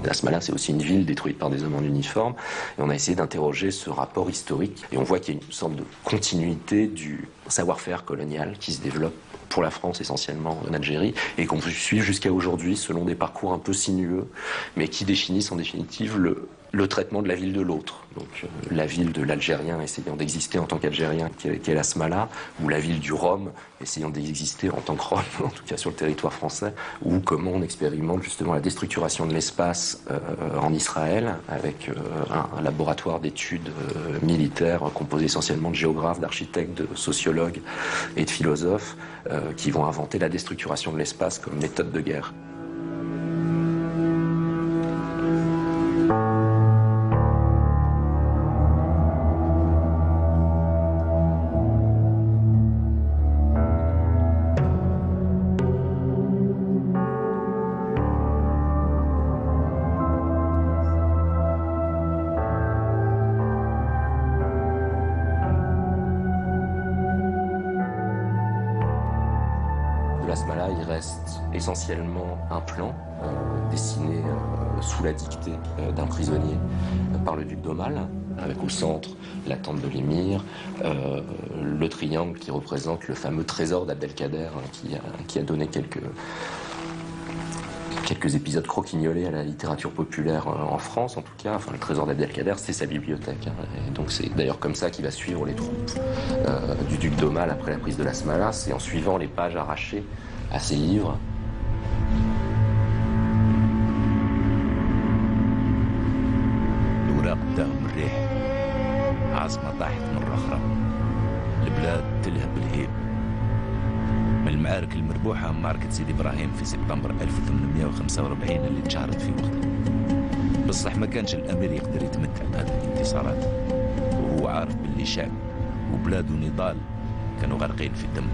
Speaker 23: La Smala, c'est aussi une ville détruite par des hommes en uniforme. Et on a essayé d'interroger ce rapport historique. Et on voit qu'il y a une sorte de continuité du savoir-faire colonial qui se développe pour la France essentiellement en Algérie et qu'on peut suivre jusqu'à aujourd'hui selon des parcours un peu sinueux, mais qui définissent en définitive le traitement de la ville de l'autre. Donc la ville de l'Algérien essayant d'exister en tant qu'Algérien, qui est la Smala, ou la ville du Rome essayant d'exister en tant que Rome, en tout cas sur le territoire français, ou comment on expérimente justement la déstructuration de l'espace en Israël, avec un laboratoire d'études militaires composé essentiellement de géographes, d'architectes, de sociologues et de philosophes, qui vont inventer la déstructuration de l'espace comme méthode de guerre. Essentiellement un plan dessiné sous la dictée d'un prisonnier par le duc d'Aumale, avec au centre la tente de l'émir, le triangle qui représente le fameux trésor d'Abdelkader qui a donné quelques épisodes croquignolés à la littérature populaire en France, en tout cas. Enfin, le trésor d'Abdelkader, c'est sa bibliothèque. Hein. Et donc c'est d'ailleurs comme ça qu'il va suivre les troupes du duc d'Aumale après la prise de Las Malas, c'est en suivant les pages arrachées à ses livres.
Speaker 1: الوراق بداهم الريح، عاصمة طاحت مرة أخرى، البلاد تلهب بالهيب. من المعارك المربوحة معركة سيدي إبراهيم في سبتمبر 1845 اللي تشهرت في وقتها. بصح ما كانش الأمير يقدر يتمتع بهذه الانتصارات، وهو عارف باللي شعب وبلاد ونضال كانوا غارقين في الدم.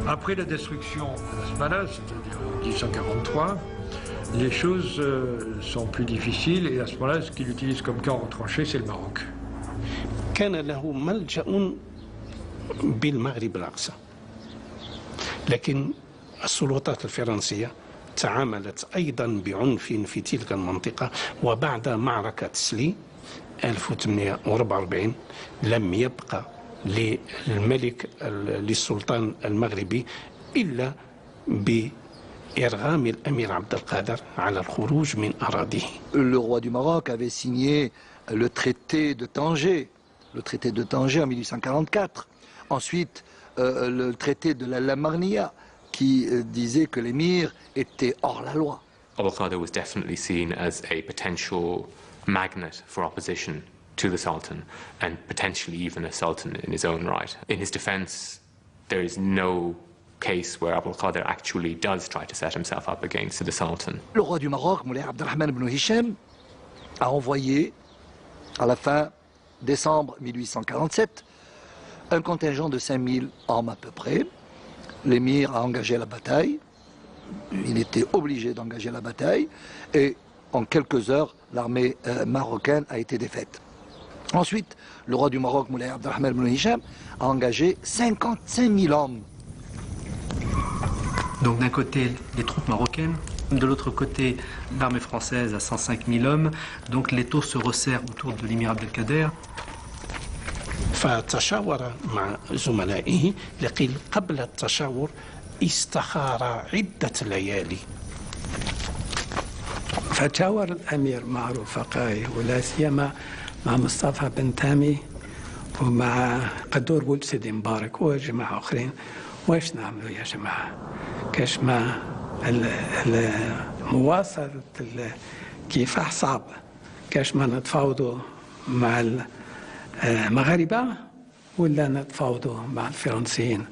Speaker 8: Après la destruction de Las Malas, c'est-à-dire en 1843, les choses sont plus difficiles et à ce moment-là, ce qu'il utilise comme camp retranché, c'est le Maroc.
Speaker 17: كان له ملجأ بالمغرب الأقصى، لكن السلطات الفرنسية تعاملت أيضا بعنف في تلك المنطقة، وبعد معركة سلي 1844 لم يبقى للملك للسلطان المغربي إلا بإرغام الأمير عبد القادر على الخروج من أراضيه.
Speaker 21: Le roi du Maroc avait signé le traité de Tanger, en 1844. Ensuite, le traité de la Lamarnia qui disait que l'émir était hors la loi.
Speaker 14: Abdelkader was definitely seen as a potential magnet for opposition to the Sultan, and potentially even a Sultan in his own right. In his defense, there is no case where Abdelkader actually does try to set himself up against the Sultan.
Speaker 21: Le roi du Maroc, Moulay Abdelrahman ibn Hichem, a envoyé, à la fin décembre 1847, un contingent de 5000 hommes à peu près. L'émir a engagé la bataille, il était obligé d'engager la bataille, et en quelques heures, l'armée marocaine a été défaite. Ensuite, le roi du Maroc, Moulay Abdelrahman ibn Hichem, a engagé 55 000 hommes.
Speaker 7: Donc d'un côté, les troupes marocaines, de l'autre côté, l'armée française à 105 000 hommes. Donc les taux se resserrent autour de l'émir Abdelkader.
Speaker 17: فتشاور مع زملائه، لكن قبل التشاور استخار عدة ليالي.
Speaker 6: فتشاور الأمير مع رفقائه ولا سيما مع مصطفى بن تامي ومع قدور ولد سيدي مبارك وجماعة أخرين. واش نعملوا يا جماعة؟ كاش ما مواصلة الكفاح صعب، كاش ما نتفاوضوا مع المغاربة ولا نتفاوضوا مع الفرنسيين.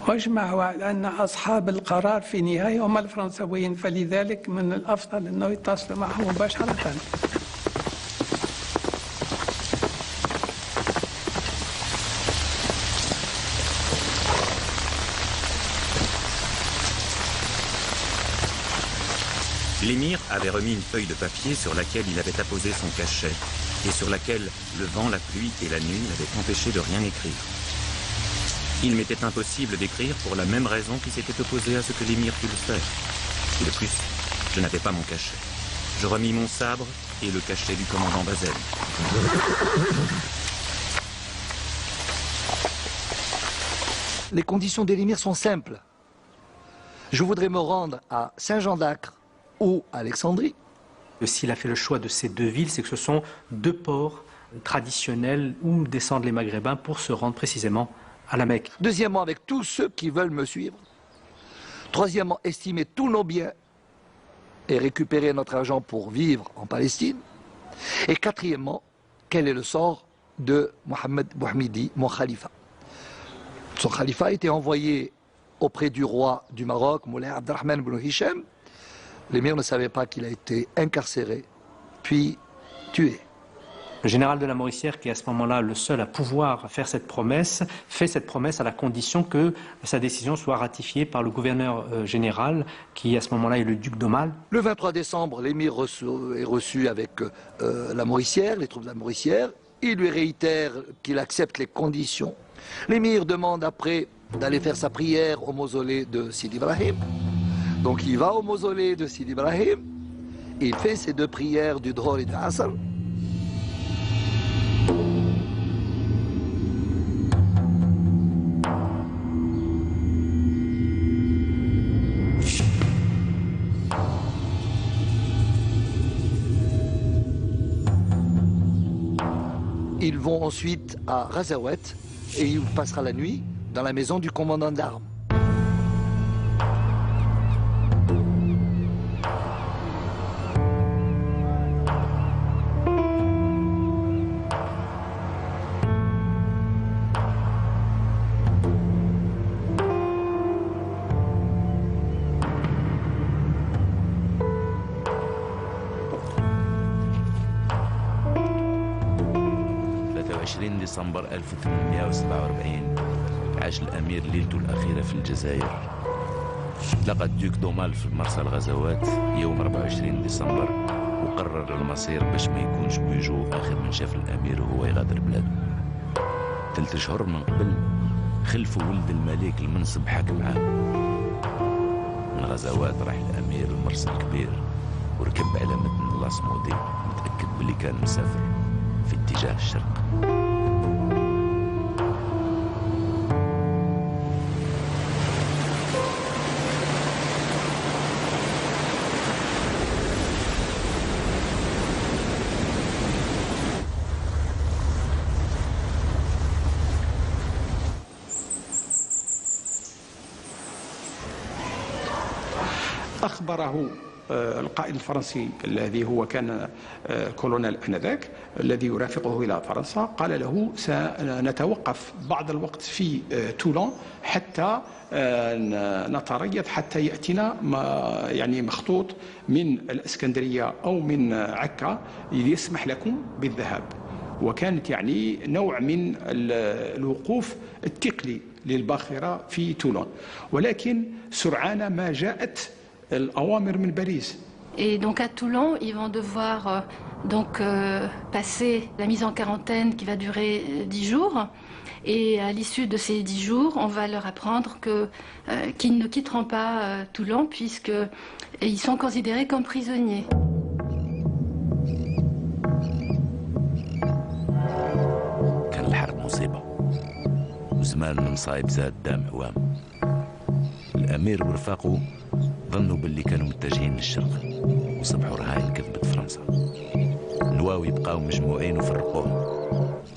Speaker 6: واجمعوا على أن أصحاب القرار في النهاية هم الفرنسويين، فلذلك من الأفضل أنه يتصلوا معهم مباشرة.
Speaker 3: L'émir avait remis une feuille de papier sur laquelle il avait apposé son cachet et sur laquelle le vent, la pluie et la nuit l'avaient empêché de rien écrire. Il m'était impossible d'écrire pour la même raison qui s'était opposée à ce que l'émir put le faire. Et de plus, je n'avais pas mon cachet. Je remis mon sabre et le cachet du commandant Bazel.
Speaker 21: Les conditions de l'émir sont simples. Je voudrais me rendre à Saint-Jean-d'Acre ou à Alexandrie.
Speaker 7: S'il a fait le choix de ces deux villes, c'est que ce sont deux ports traditionnels où descendent les Maghrébins pour se rendre précisément à la Mecque.
Speaker 21: Deuxièmement, avec tous ceux qui veulent me suivre. Troisièmement, estimer tous nos biens et récupérer notre argent pour vivre en Palestine. Et quatrièmement, quel est le sort de Mohamed Bouhamidi, mon khalifa. Son khalifa a été envoyé auprès du roi du Maroc, Moulay Abdelrahman ibn Hichem. L'émir ne savait pas qu'il a été incarcéré, puis tué.
Speaker 7: Le général de la Mauricière, qui est à ce moment-là le seul à pouvoir faire cette promesse, fait cette promesse à la condition que sa décision soit ratifiée par le gouverneur général, qui à ce moment-là est le duc d'Aumale.
Speaker 21: Le 23 décembre, l'émir est reçu avec la Mauricière, les troupes de la Mauricière. Il lui réitère qu'il accepte les conditions. L'émir demande après d'aller faire sa prière au mausolée de Sidi Ibrahim. Donc il va au mausolée de Sidi Ibrahim Il fait ses 2 prières du Dhuhr et du Asr. Ils vont ensuite à Ghazawat et il passera la nuit dans la maison du commandant d'armes.
Speaker 1: ديسمبر 1847 عاش الأمير ليلته الأخيرة في الجزائر. لقى الدوك دومال في مرسى الغزوات يوم 24 ديسمبر وقرر المصير باش ما يكونش بيجو آخر من شاف الأمير وهو يغادر بلاده. 3 شهور من قبل خلفوا ولد الملك المنصب حاكم عام. من غزوات راح الأمير المرسى الكبير وركب على متن الأصمودي متأكد باللي كان مسافر في اتجاه الشرق.
Speaker 6: أخبره القائد الفرنسي الذي هو كان كولونيل آنذاك الذي يرافقه إلى فرنسا، قال له سنتوقف بعض الوقت في تولون حتى نتريث حتى يأتينا يعني مخطوط من الإسكندرية أو من عكا يسمح لكم بالذهاب. وكانت يعني نوع من الوقوف الثقلي للباخرة في تولون، ولكن سرعان ما جاءت الأوامر من باريس.
Speaker 9: Et donc à Toulon, ils vont devoir passer la mise en quarantaine qui va durer 10 jours. Et à l'issue de ces 10 jours, on va leur apprendre qu'ils ne quitteront pas Toulon puisqu'ils sont considérés comme prisonniers.
Speaker 1: كان الحرب مصيبة وزمان المصايب زاد دام عوام. الأمير ورفاقه ظنوا باللي كانوا متجهين للشرق وصبحوا رهاين كذبة فرنسا. النواوي بقاو مجموعين وفرقوهم،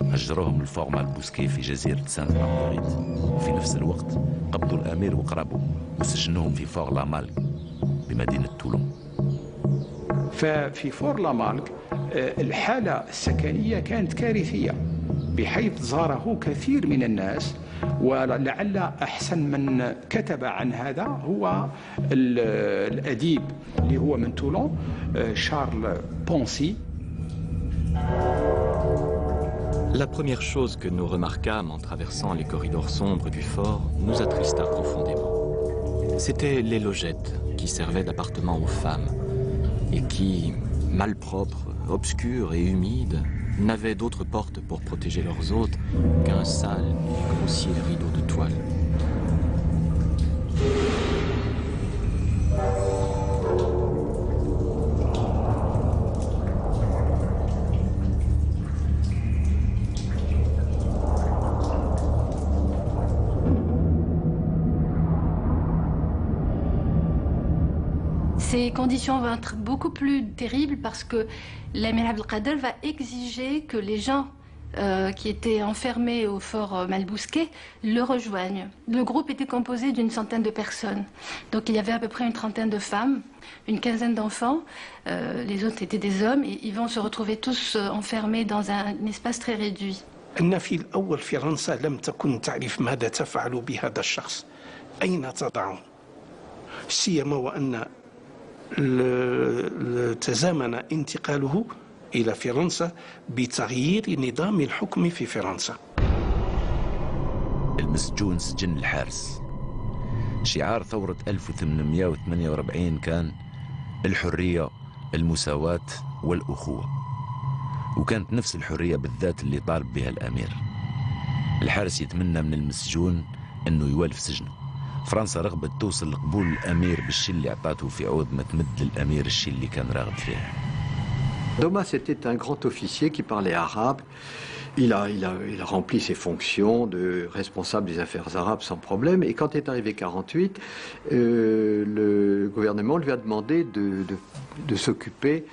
Speaker 1: هجروهم الفوق مع البوسكي في جزيرة سانت مارغريت. وفي نفس الوقت قبضوا الأمير وقرابه وسجنوهم في فور لامالغ بمدينة تولون.
Speaker 6: ففي فور لامالغ الحالة السكنية كانت كارثية بحيث زاره كثير من الناس، ولعل أحسن من كتب عن هذا هو الأديب اللي هو من تولون شارل بونسي.
Speaker 3: La première chose que nous remarquâmes en traversant les corridors sombres du fort nous attrista profondément. C'étaient les logettes qui servaient d'appartements aux femmes et qui, malpropres, obscures et humides, n'avaient d'autre porte pour protéger leurs hôtes qu'un sale et grossier rideau de toile.
Speaker 9: Ces conditions vont être beaucoup plus terribles parce que l'Amir Abdelkader va exiger que les gens qui étaient enfermés au fort Malbousquet le rejoignent. Le groupe était composé d'une centaine de personnes. Donc il y avait à peu près une trentaine de femmes, une quinzaine d'enfants. Les autres étaient des hommes et ils vont se retrouver tous enfermés dans un espace très réduit.
Speaker 17: أن في الأول فرنسا لم تكن تعرف ماذا تفعل بهذا الشخص، أين تضعه، سيما وأن تزامن انتقاله إلى فرنسا بتغيير نظام الحكم في فرنسا.
Speaker 1: المسجون سجن الحارس. شعار ثورة 1848 كان الحرية، المساواة والأخوة، وكانت نفس الحرية بالذات اللي طالب بها الأمير. الحارس يتمنى من المسجون أنه يوالف سجنه فرنسا رغبت توصل لقبول الأمير بالشي اللي عطاته في عوض ما تمد للأمير الشي اللي كان راغب فيه.
Speaker 11: Domas était un grand officier qui parlait arabe. Il a rempli ses fonctions de responsable des affaires arabes sans problème. Et quand est arrivé 1948, le gouvernement lui a demandé de s'occuper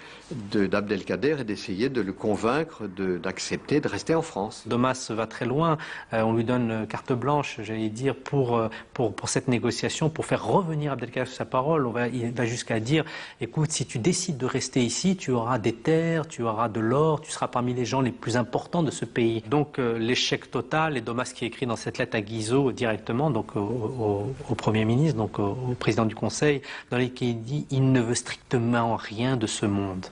Speaker 11: d'Abdelkader et d'essayer de le convaincre d'accepter de rester en France.
Speaker 7: Domas va très loin. On lui donne carte blanche, j'allais dire, pour cette négociation, pour faire revenir Abdelkader sur sa parole. Il va jusqu'à dire, écoute, si tu décides de rester ici, tu auras des terres, tu auras de l'or, tu seras parmi les gens les plus importants de ce pays. Donc l'échec total, et Domas qui écrit dans cette lettre à Guizot directement, donc au Premier ministre, donc au président du Conseil, dans lequel il dit, il ne veut strictement rien de ce monde.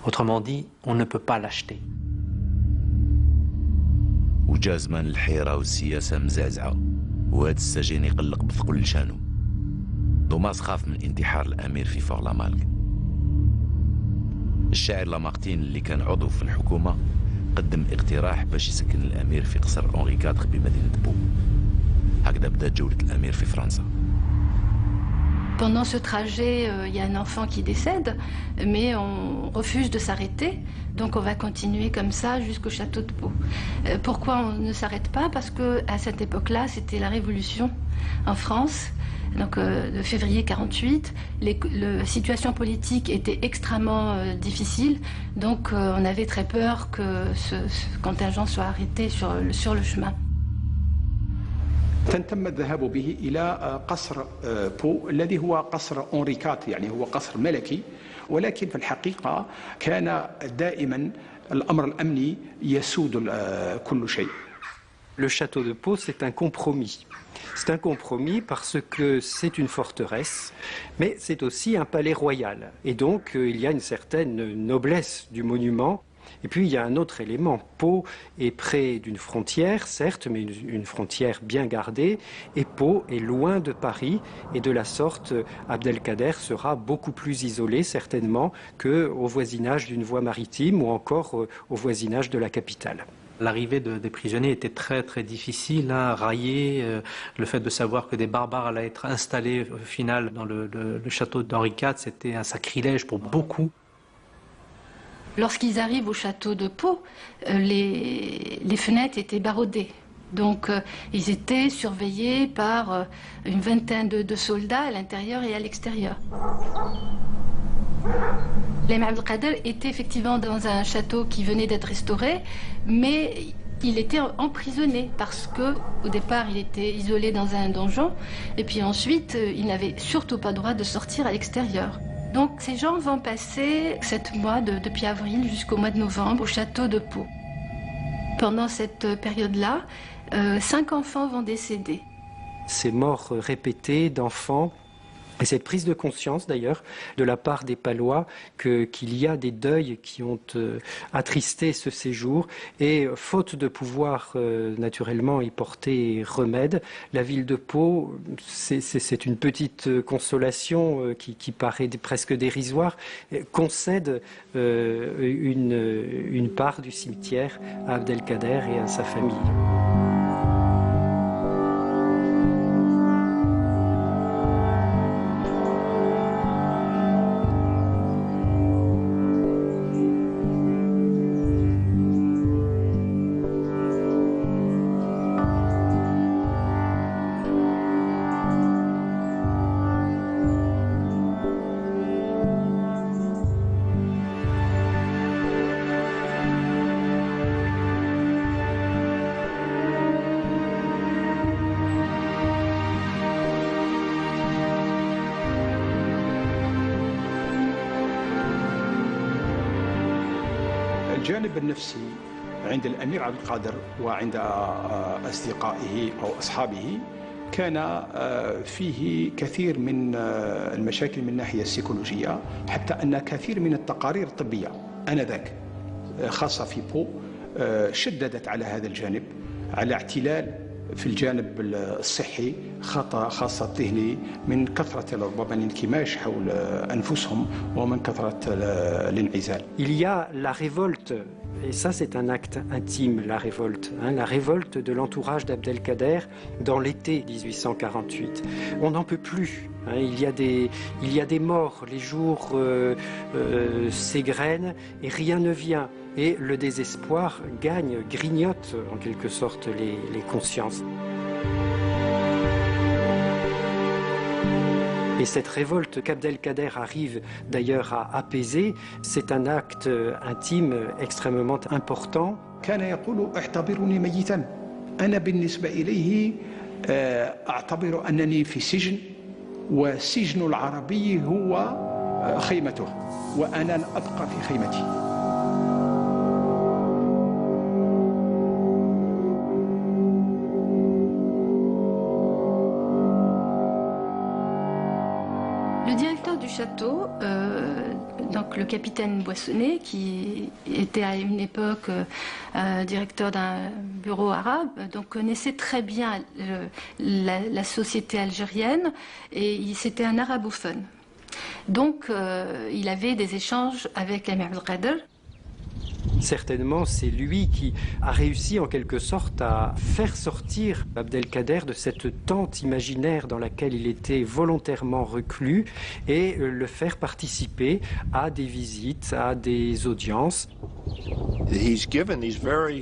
Speaker 7: Autrement dit, on ne peut pas l'acheter.
Speaker 1: وجا زمان الحيرة والسياسة مزعزعة وهذا السجين يقلق بثقل لشانه. دوماس خاف من انتحار الأمير في فور لامالك. الشاعر لامارتين اللي كان عضو في الحكومة قدم اقتراح باش يسكن الأمير في قصر أنري 4 بمدينة بو. هكذا بدأت جولة الأمير في فرنسا.
Speaker 9: Pendant ce trajet, il y a un enfant qui décède, mais on refuse de s'arrêter. Donc on va continuer comme ça jusqu'au château de Pau. Pourquoi on ne s'arrête pas? Parce qu'à cette époque-là, c'était la Révolution en France. Donc de février 1948, la situation politique était extrêmement difficile. Donc on avait très peur que ce contingent soit arrêté sur le chemin.
Speaker 12: تم الذهاب به إلى قصر بو الذي هو قصر أنري 4 يعني هو قصر ملكي ولكن في الحقيقة كان دائما الأمر الأمني يسود كل شيء.
Speaker 15: Le château de Pau, c'est un compromis. C'est un compromis parce que c'est une forteresse, mais c'est aussi un palais royal. Et donc, il y a une certaine noblesse du monument. Et puis il y a un autre élément, Pau est près d'une frontière, certes, mais une frontière bien gardée, et Pau est loin de Paris, et de la sorte, Abdelkader sera beaucoup plus isolé certainement qu'au voisinage d'une voie maritime ou encore au voisinage de la capitale.
Speaker 7: L'arrivée des prisonniers était très très difficile, raillée, le fait de savoir que des barbares allaient être installés au final dans le château d'Henri IV, c'était un sacrilège pour beaucoup.
Speaker 9: Lorsqu'ils arrivent au château de Pau, les fenêtres étaient barreauées. Donc ils étaient surveillés par une vingtaine de soldats à l'intérieur et à l'extérieur. L'émir Abdelkader était effectivement dans un château qui venait d'être restauré, mais il était emprisonné parce qu'au départ il était isolé dans un donjon et puis ensuite il n'avait surtout pas le droit de sortir à l'extérieur. Donc ces gens vont passer 7 mois depuis avril jusqu'au mois de novembre au château de Pau. Pendant cette période-là, 5 enfants vont décéder.
Speaker 15: Ces morts répétées d'enfants, et cette prise de conscience d'ailleurs de la part des Palois qu'il y a des deuils qui ont attristé ce séjour et faute de pouvoir naturellement y porter remède, la ville de Pau, c'est une petite consolation qui paraît presque dérisoire, concède une part du cimetière à Abdelkader et à sa famille.
Speaker 12: الجانب النفسي عند الأمير عبد القادر وعند أصدقائه أو أصحابه كان فيه كثير من المشاكل من الناحية السيكولوجية حتى أن كثير من التقارير الطبية آنذاك خاصة في بو شددت على هذا الجانب على اعتلال في الجانب الصحي خاصة الذهني من كثرة ربما الانكماش حول أنفسهم ومن كثرة الانعزال.
Speaker 15: Il y a la révolte, et ça c'est un acte intime, la révolte de l'entourage d'Abdelkader dans l'été 1848. On n'en peut plus. Il y a des morts, les jours s'égrènent et rien ne vient. Et le désespoir grignote en quelque sorte les consciences. Et cette révolte qu'Abdelkader arrive d'ailleurs à apaiser, c'est un acte intime extrêmement important.
Speaker 12: كان يقول اعتبروني ميتا. أنا بالنسبة إليه أعتبر أنني في سجن والسجن العربي هو خيمته وأنا أبقى في خيمتي.
Speaker 9: Le directeur du château, donc le capitaine Boissonnet, qui était à une époque directeur d'un bureau arabe, donc connaissait très bien la société algérienne et c'était un arabophone. Donc il avait des échanges avec l'Amir Abdelkader.
Speaker 15: Certainement, c'est lui qui a réussi en quelque sorte à faire sortir Abdelkader de cette tente imaginaire dans laquelle il était volontairement reclus et le faire participer à des visites, à des audiences.
Speaker 10: He's given these very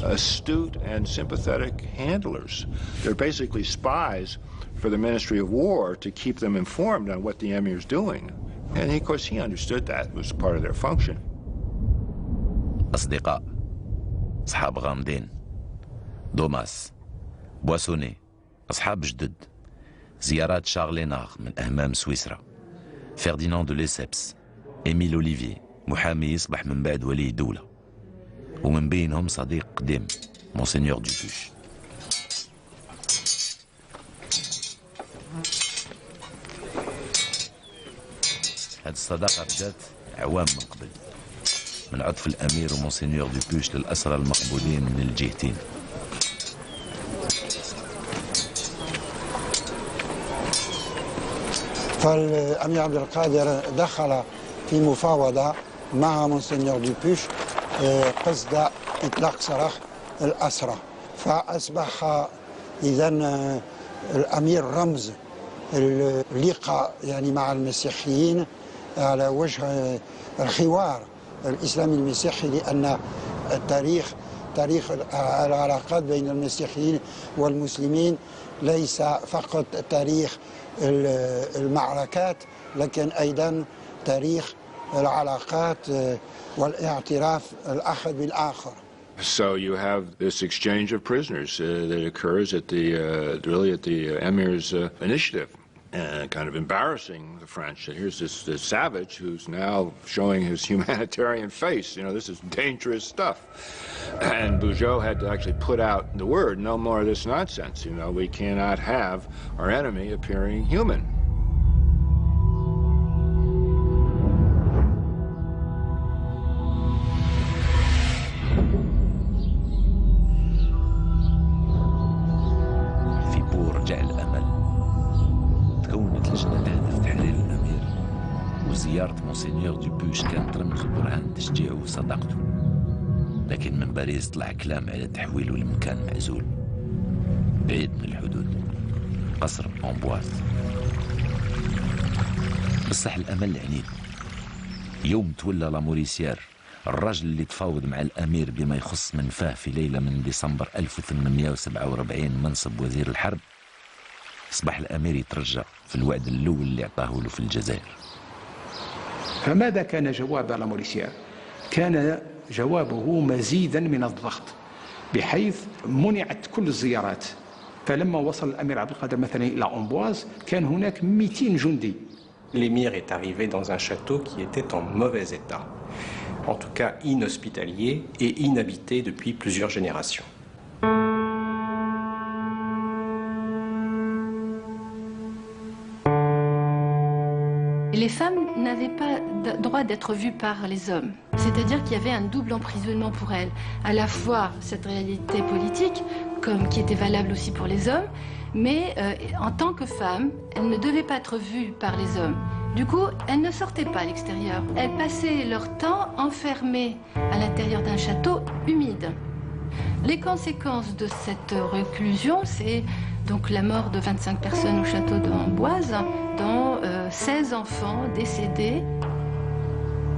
Speaker 10: astute and sympathetic handlers. They're basically spies for the Ministry of War to keep them informed on what the emir's doing. And of course he understood that was part of their function.
Speaker 1: أصدقاء، أصحاب غامدين، دوماس، بواسوني، أصحاب جدد، زيارات شارليناغ من أهمام سويسرا، فرديناند دو ليسبس، إيميل أوليفيي، محامي يصبح من بعد ولي دولة، ومن بينهم صديق قديم مونسينيور دوبوش. هذه الصداقة بدات أعوام من قبل، من عطف الأمير ومونسينيور دوبوش للأسرى المقبولين من الجهتين.
Speaker 13: فالأمير عبد القادر دخل في مفاوضة مع مونسينيور دوبوش قصد إطلاق سراح الأسرى، فأصبح إذن الأمير رمز اللقاء يعني مع المسيحيين على وجه الحوار الإسلامي المسيحي، لأن تاريخ العلاقات بين المسيحيين والمسلمين ليس فقط تاريخ المعركات لكن أيضا تاريخ العلاقات والاعتراف الأحد بالآخر.
Speaker 10: So you have this exchange of prisoners that occurs at the emir's initiative. Kind of embarrassing the French. And here's this savage who's now showing his humanitarian face. You know, this is dangerous stuff. And Bugeaud had to actually put out the word, no more of this nonsense. You know, we cannot have our enemy appearing human.
Speaker 1: زيارة مونسينيور دوبوش كانت رمز برهان تشجيعه وصداقته، لكن من باريس طلع كلام على تحويله لمكان معزول بعيد من الحدود، قصر أمبواز. بصح الأمل عنيد. يوم تولى لاموريسيار الرجل اللي تفاوض مع الأمير بما يخص منفاه في ليلة من ديسمبر 1847 منصب وزير الحرب، أصبح الأمير يترجى في الوعد الأول اللي أعطاه له في الجزائر.
Speaker 12: فماذا كان جواب لاموريسيار؟ كان جوابه مزيدا من الضغط، بحيث منعت كل الزيارات. فلما وصل الأمير عبد القادر مثلا إلى أمبواز كان هناك 200 جندي.
Speaker 18: L'émir est arrivé dans un château qui était en mauvais état, en tout cas inhospitalier et inhabité depuis plusieurs générations.
Speaker 9: Les femmes n'avaient pas droit d'être vues par les hommes. C'est-à-dire qu'il y avait un double emprisonnement pour elles. À la fois cette réalité politique, qui était valable aussi pour les hommes, mais en tant que femmes, elles ne devaient pas être vues par les hommes. Du coup, elles ne sortaient pas à l'extérieur. Elles passaient leur temps enfermées à l'intérieur d'un château humide. Les conséquences de cette reclusion, c'est donc la mort de 25 personnes au château d'Amboise, dont 16 enfants décédés.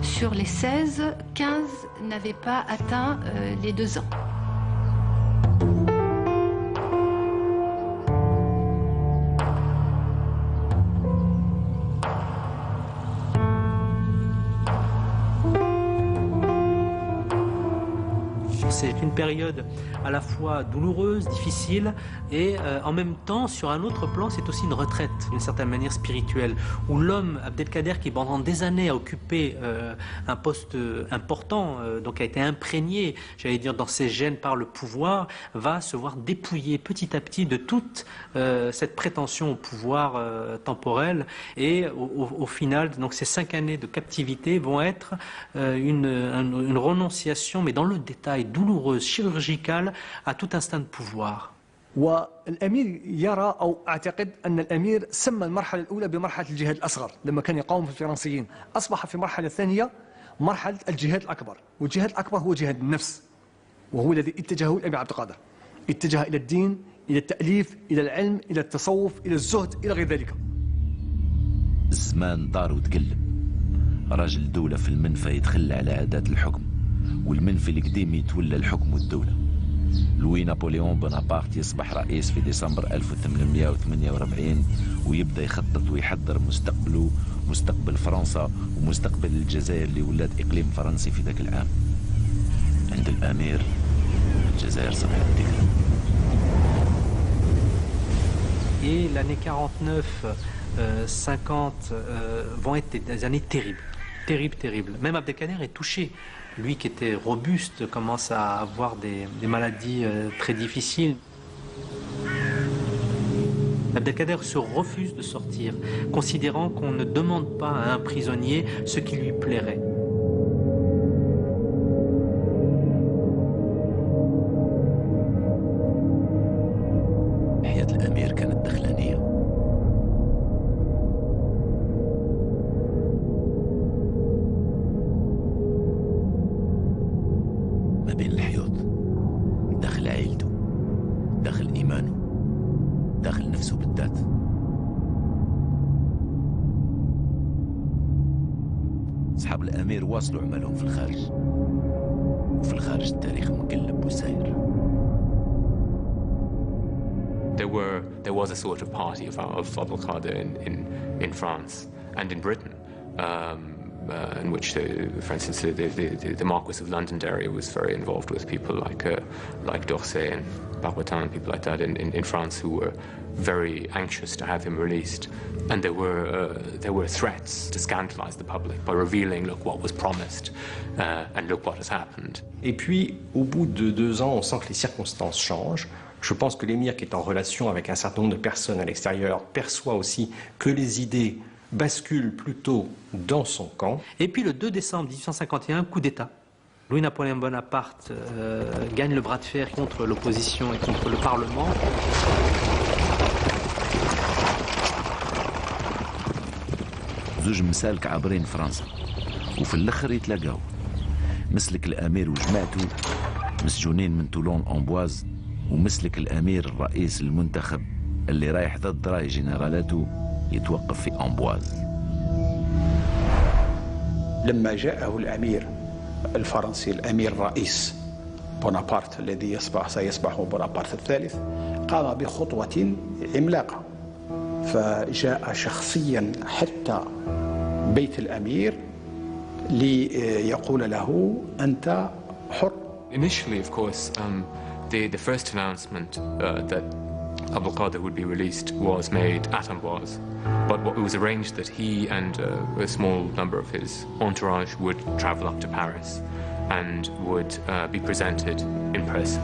Speaker 9: Sur les 16, 15 n'avaient pas atteint les 2 ans.
Speaker 7: C'est une période à la fois douloureuse, difficile, et en même temps, sur un autre plan, c'est aussi une retraite, d'une certaine manière spirituelle, où l'homme, Abdelkader, qui pendant des années a occupé un poste important, donc a été imprégné, j'allais dire, dans ses gènes par le pouvoir, va se voir dépouillé petit à petit de toute cette prétention au pouvoir temporel, et au final, donc ces 5 années de captivité vont être une renonciation, mais dans le détail, douloureuse, chirurgicale, à tout instinct de pouvoir.
Speaker 16: والأمير يرى أو أعتقد أن الأمير سمى المرحلة الأولى بمرحلة الجهاد الأصغر لما كان يقاوم في الفرنسيين. أصبح في المرحلة الثانية مرحلة الجهاد الأكبر، والجهاد الأكبر هو جهاد النفس، وهو الذي اتجهه الأمير عبد القادر. اتجه إلى الدين، إلى التأليف، إلى العلم، إلى التصوف، إلى الزهد، إلى غير ذلك.
Speaker 1: الزمان طار وتقلب. راجل دولة في المنفى يتخلى على عادات الحكم، والمنفي القديم يتولى الحكم والدولة. لوي نابليون بونابرت يصبح رئيس في ديسمبر 1848 ويبدأ يخطط ويحضر مستقبله، مستقبل فرنسا ومستقبل الجزائر اللي ولات إقليم فرنسي في ذاك العام. عند الأمير الجزائر صبحت ذكرى.
Speaker 7: Et l'année 49-50 vont être des années terribles. Terribles. Même Abdelkader est touché. Lui qui était robuste commence à avoir des maladies très difficiles. Abdelkader se refuse de sortir, considérant qu'on ne demande pas à un prisonnier ce qui lui plairait.
Speaker 1: حياة الأمير كانت دخلانية. ما بين الحيوط، داخل عائلته، داخل إيمانه، داخل نفسه بالذات. أصحاب الأمير واصلوا عملهم في الخارج، وفي الخارج التاريخ مقلب وساير.
Speaker 14: There was a sort of party of Abdelkader in France and in Britain, in which, for instance, the Marquis of Londonderry was very involved with people like d'Orsay and Barbotin and people like that in France who were very anxious to have him released. And there were threats to scandalize the public by revealing, look what was promised, and look what has happened.
Speaker 18: Et puis, au bout de 2 ans, on sent que les circonstances changent. Je pense que l'émir, qui est en relation avec un certain nombre de personnes à l'extérieur, perçoit aussi que les idées basculent plutôt dans son camp.
Speaker 7: Et puis le 2 décembre 1851, coup d'État. Louis-Napoléon Bonaparte gagne le bras de fer contre l'opposition et contre le Parlement.
Speaker 1: زوج مسالك عابرين فرنسا وفي الاخر يتلاقاو. مسلك الامير وجماعته مسجونين من تولون امبواز، ومسلك الامير الرئيس المنتخب اللي رايح ضد راي جنرالاته يتوقف في امبواز.
Speaker 12: لما جاءه الامير الفرنسي الامير الرئيس بونابرت الذي سيصبح بونابرت الثالث، قام بخطوة عملاقة، فجاء شخصيا حتى بيت الامير ليقول له أنت حر.
Speaker 14: Initially, of course, the first announcement that Abdelkader would be released was made at Amboise, but it was arranged that he and a small number of his entourage would travel up to Paris and would be presented in person.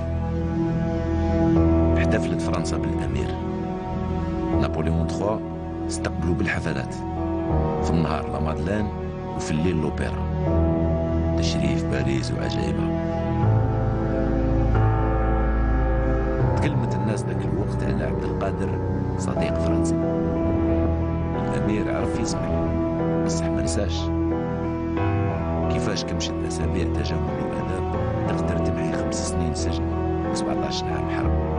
Speaker 1: احتفلت فرنسا بالأمير. نابليون III استقبلوا بالحفلات، في النهار لا مادلين وفي الليل لوبيرا. تشريف باريس وعجائبها. تكلمت الناس ذاك الوقت على عبد القادر صديق فرنسي. الأمير عرف يسمع بصح ما نساش كيفاش كمشت أسابيع تجول وآداب تقدر تمحي 5 سنين سجن و17 عام حرب.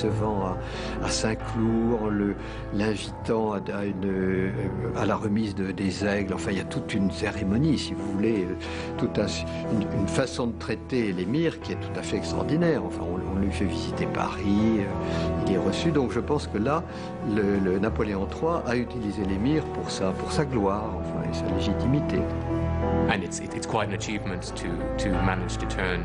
Speaker 11: Recevant à Saint-Cloud, en l'invitant à la remise des aigles. Enfin, il y a toute une cérémonie, si vous voulez, une façon de traiter l'émir qui est tout à fait extraordinaire. Enfin, on lui fait visiter Paris, il est reçu. Donc je pense que là, le Napoléon III a utilisé l'émir pour sa gloire, enfin, et sa légitimité.
Speaker 14: And it's quite an achievement to manage to turn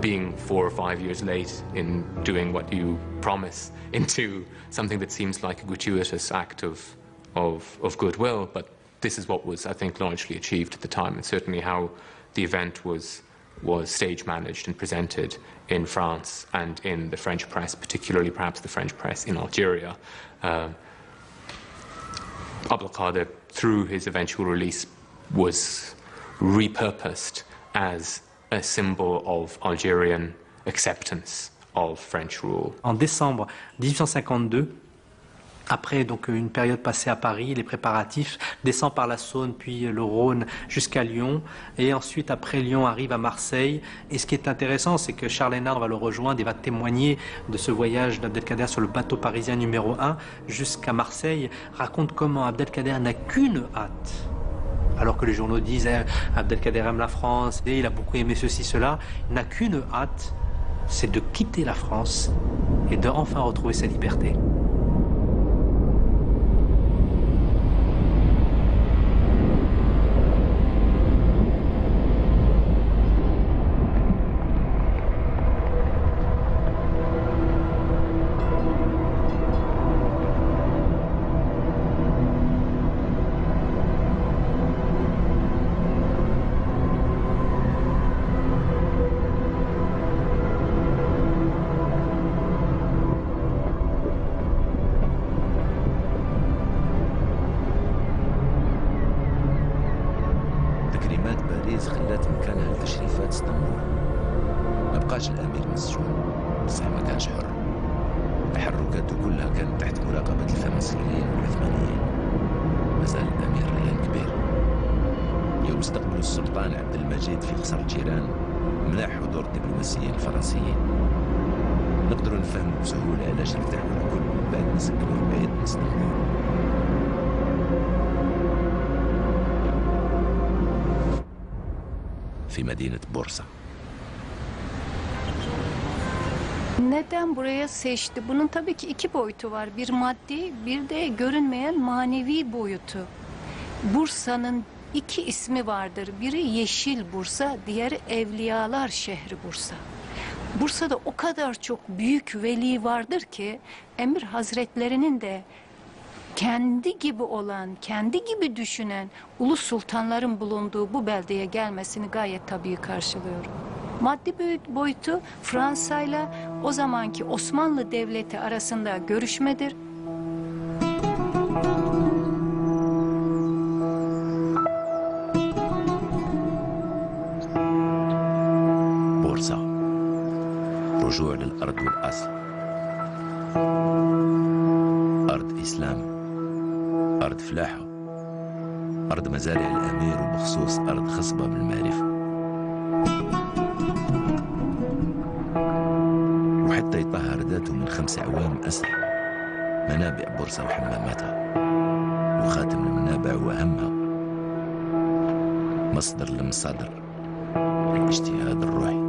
Speaker 14: being 4 or 5 years late in doing what you promise into something that seems like a gratuitous act of goodwill. But this is what was, I think, largely achieved at the time, and certainly how the event was stage managed and presented in France and in the French press, particularly perhaps the French press in Algeria. Abdelkader, through his eventual release, was repurposed as a symbol of Algerian acceptance of French rule.
Speaker 7: En décembre 1852, après donc une période passée à Paris, les préparatifs descendent par la Saône puis le Rhône jusqu'à Lyon, et ensuite après Lyon arrive à Marseille. Et ce qui est intéressant, c'est que Charles Hénard va le rejoindre et va témoigner de ce voyage d'Abdelkader sur le bateau parisien numéro 1 jusqu'à Marseille, raconte comment Abdelkader n'a qu'une hâte. Alors que les journaux disent Abdelkader aime la France et il a beaucoup aimé ceci, cela, il n'a qu'une hâte, c'est de quitter la France et de enfin retrouver sa liberté.
Speaker 1: في مدينة بورصة.
Speaker 2: Neden buraya seçti? Bunun tabii ki 2 boyutu var. Bir maddi, bir de görünmeyen manevi boyutu. Bursa'nın 2 ismi vardır. Biri Yeşil Bursa, diğeri Evliyalar Şehri Bursa. Bursa'da o kadar çok büyük veli vardır ki Emir Hazretlerinin de kendi gibi olan, kendi gibi düşünen ulu sultanların bulunduğu bu beldeye gelmesini gayet tabii karşılıyorum. Maddi boyutu Fransa'yla o zamanki Osmanlı Devleti arasında görüşmedir.
Speaker 1: بورصة رجوع للأرض والأصل. أرض إسلام، أرض فلاحة، أرض مزارع الأمير، وبخصوص أرض خصبة بالمعرفة. وحتى يطهر ذاته من 5 أعوام أسر منابع بورصة وحماماتها، وخاتم المنابع وأهمها مصدر لمصادر الاجتهاد الروحي.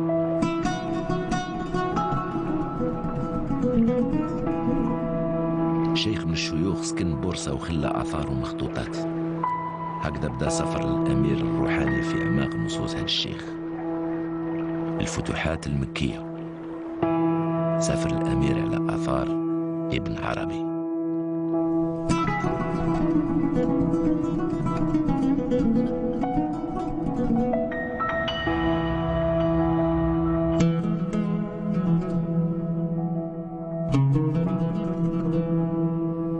Speaker 1: شيخ من الشيوخ سكن بورصة وخلى آثار ومخطوطات. هكذا بدا سفر الأمير الروحاني في أعماق نصوص هذا الشيخ. الفتوحات المكية، سافر الأمير على آثار ابن عربي.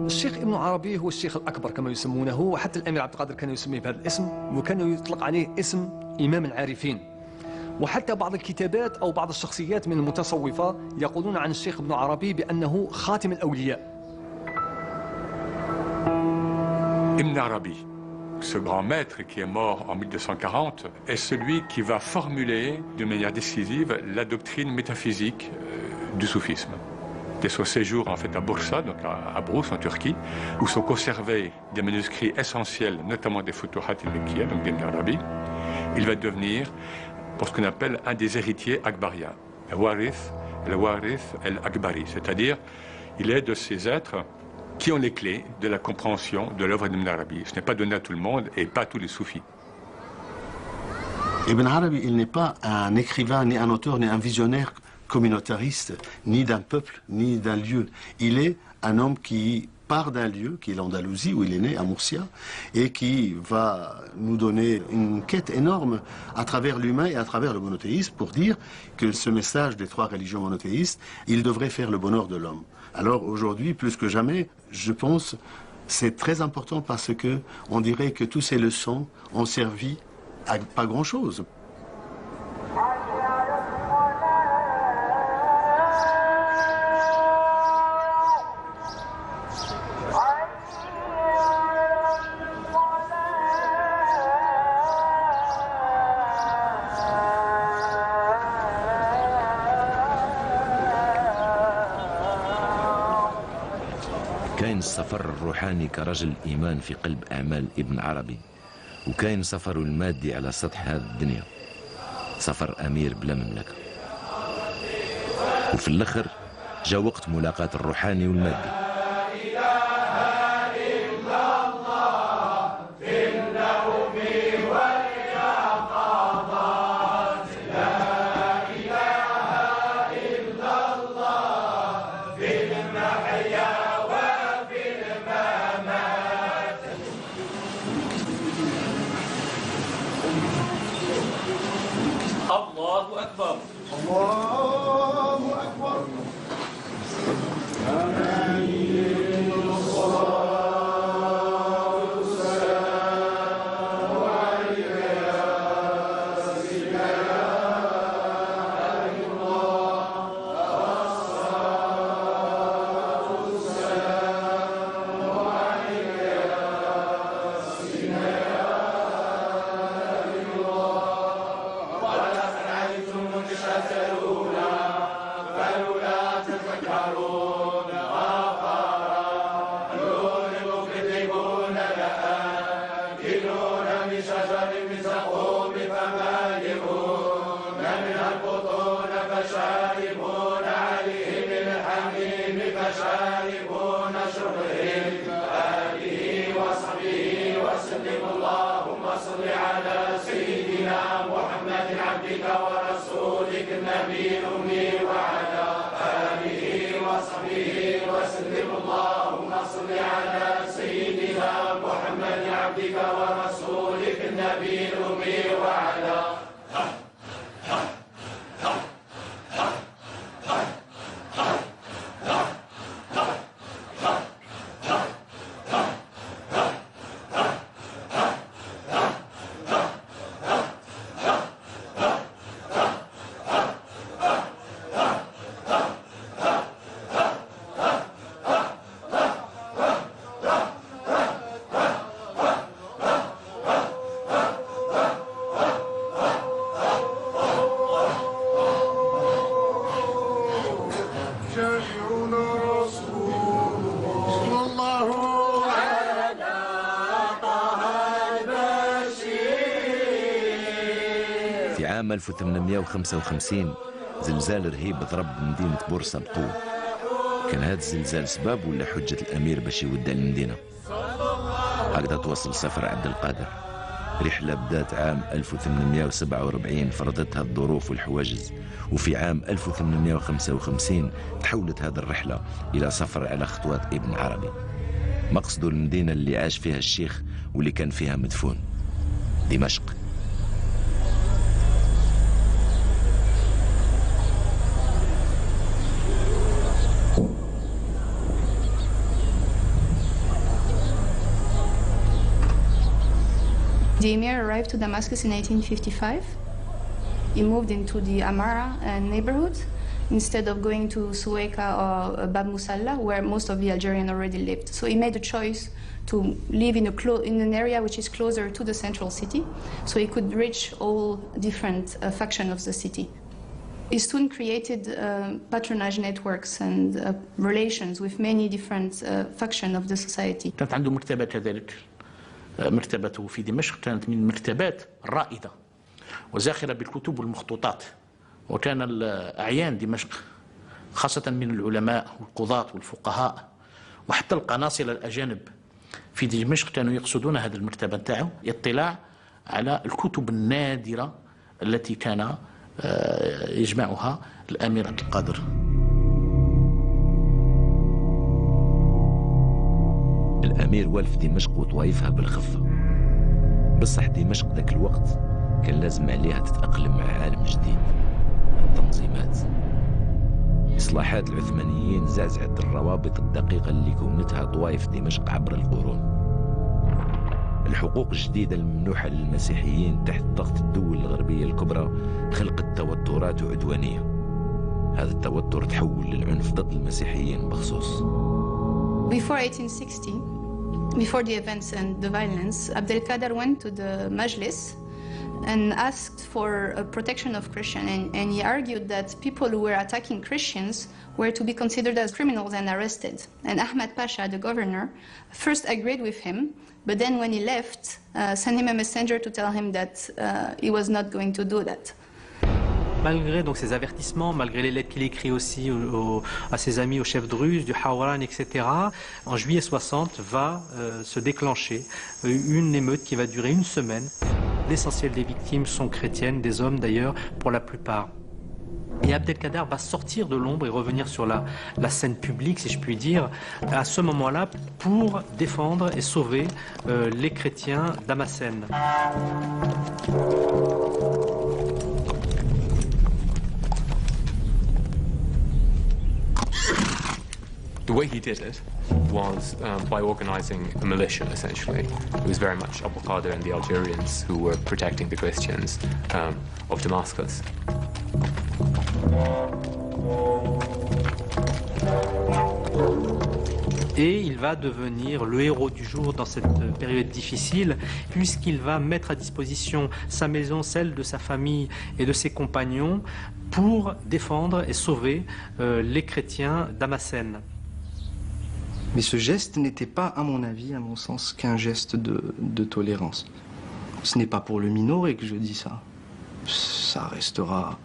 Speaker 16: الشيخ ابن عربي هو الشيخ الأكبر كما يسمونه، وحتى الأمير عبد القادر كان يسميه بهذا الاسم، وكان يطلق عليه اسم إمام العارفين. وحتى بعض الكتابات أو بعض الشخصيات من المتصوفة يقولون عن الشيخ ابن عربي بأنه خاتم الأولياء.
Speaker 4: Ibn Arabi, ce grand maître qui est mort en 1240, est celui qui va formuler de manière décisive la doctrine métaphysique du soufisme. Dès son séjour en fait à Bursa, donc à Brousse en Turquie, où sont conservés des manuscrits essentiels, notamment des Futuhat al-Mekkiyya, donc d'Ibn Arabi, il va devenir pour ce qu'on appelle un des héritiers akbariens, le Warith al-Akbari, c'est-à-dire il est de ces êtres qui ont les clés de la compréhension de l'œuvre d'Ibn Arabi. Ce n'est pas donné à tout le monde et pas à tous les soufis.
Speaker 22: Ibn Arabi, il n'est pas un écrivain, ni un auteur, ni un visionnaire communautariste, ni d'un peuple, ni d'un lieu. Il est un homme qui part d'un lieu, qui est l'Andalousie, où il est né, à Murcia, et qui va nous donner une quête énorme à travers l'humain et à travers le monothéisme pour dire que ce message des trois religions monothéistes, il devrait faire le bonheur de l'homme. Alors aujourd'hui, plus que jamais, je pense, c'est très important parce que on dirait que toutes ces leçons ont servi à pas grand-chose.
Speaker 1: كاين السفر الروحاني كرجل إيمان في قلب أعمال ابن عربي، وكاين سفره المادي على سطح هذه الدنيا، سفر أمير بلا مملكة. وفي الآخر جا وقت ملاقاة الروحاني والمادي.
Speaker 19: الله أكبر.
Speaker 20: الله أكبر.
Speaker 1: في عام 1855 زلزال رهيب ضرب مدينة بورصة بقوة. كان هذا الزلزال سباب ولا حجة الأمير باش يودع المدينة. هكذا تواصل سفر عبد القادر، رحلة بدات عام 1847 فرضتها الظروف والحواجز، وفي عام 1855 تحولت هذه الرحلة إلى سفر على خطوات ابن عربي. مقصده المدينة اللي عاش فيها الشيخ واللي كان فيها مدفون، دمشق.
Speaker 5: The emir arrived to Damascus in 1855. He moved into the Amara neighborhood instead of going to Suwaika or Bab Musalla, where most of the Algerians already lived. So he made a choice to live in an area which is closer to the central city, so he could reach all different factions of the city. He soon created patronage networks and relations with many different factions of the society.
Speaker 19: كانت عنده مكتبة كذلك. مكتبته في دمشق كانت من المكتبات الرائدة وزاخرة بالكتب والمخطوطات، وكان أعيان دمشق خاصة من العلماء والقضاة والفقهاء وحتى القناصلة الأجانب في دمشق كانوا يقصدون هذه المكتبة نتاعو اطلاع على الكتب النادرة التي كان يجمعها الأمير عبد القادر.
Speaker 1: الأمير والف دمشق وطوائفها بالخفة، بصح دمشق ذاك الوقت كان لازم عليها تتأقلم مع عالم جديد، التنظيمات. إصلاحات العثمانيين زعزعت الروابط الدقيقة اللي كونتها طوائف دمشق عبر القرون. الحقوق الجديدة الممنوحة للمسيحيين تحت ضغط الدول الغربية الكبرى خلقت توترات وعدوانية. هذا التوتر تحول للعنف ضد المسيحيين بخصوص.
Speaker 5: Before 1860, before the events and the violence, Abdelkader went to the Majlis and asked for a protection of Christians, and he argued that people who were attacking Christians were to be considered as criminals and arrested. And Ahmed Pasha, the governor, first agreed with him, but then when he left, sent him a messenger to tell him that he was not going to do that.
Speaker 7: Malgré donc ces avertissements, malgré les lettres qu'il écrit aussi à ses amis, aux chefs druzes, du Hawran, etc., en juillet 60 va se déclencher une émeute qui va durer une semaine. L'essentiel des victimes sont chrétiennes, des hommes d'ailleurs pour la plupart. Et Abdelkader va sortir de l'ombre et revenir sur la scène publique, si je puis dire, à ce moment-là pour défendre et sauver les chrétiens d'Amassen.
Speaker 14: The way he did it was by organizing a militia, essentially. It was very much Abdel Qadir and the Algerians who were protecting the Christians of Damascus.
Speaker 7: Et il va devenir le héros du jour dans cette période difficile, puisqu'il va mettre à disposition sa maison, celle de sa famille et de ses compagnons, pour défendre et sauver les chrétiens d'Amassen.
Speaker 23: Mais ce geste n'était pas, à mon avis, à mon sens, qu'un geste de tolérance. Ce n'est pas pour le minorer que je dis ça. Ça restera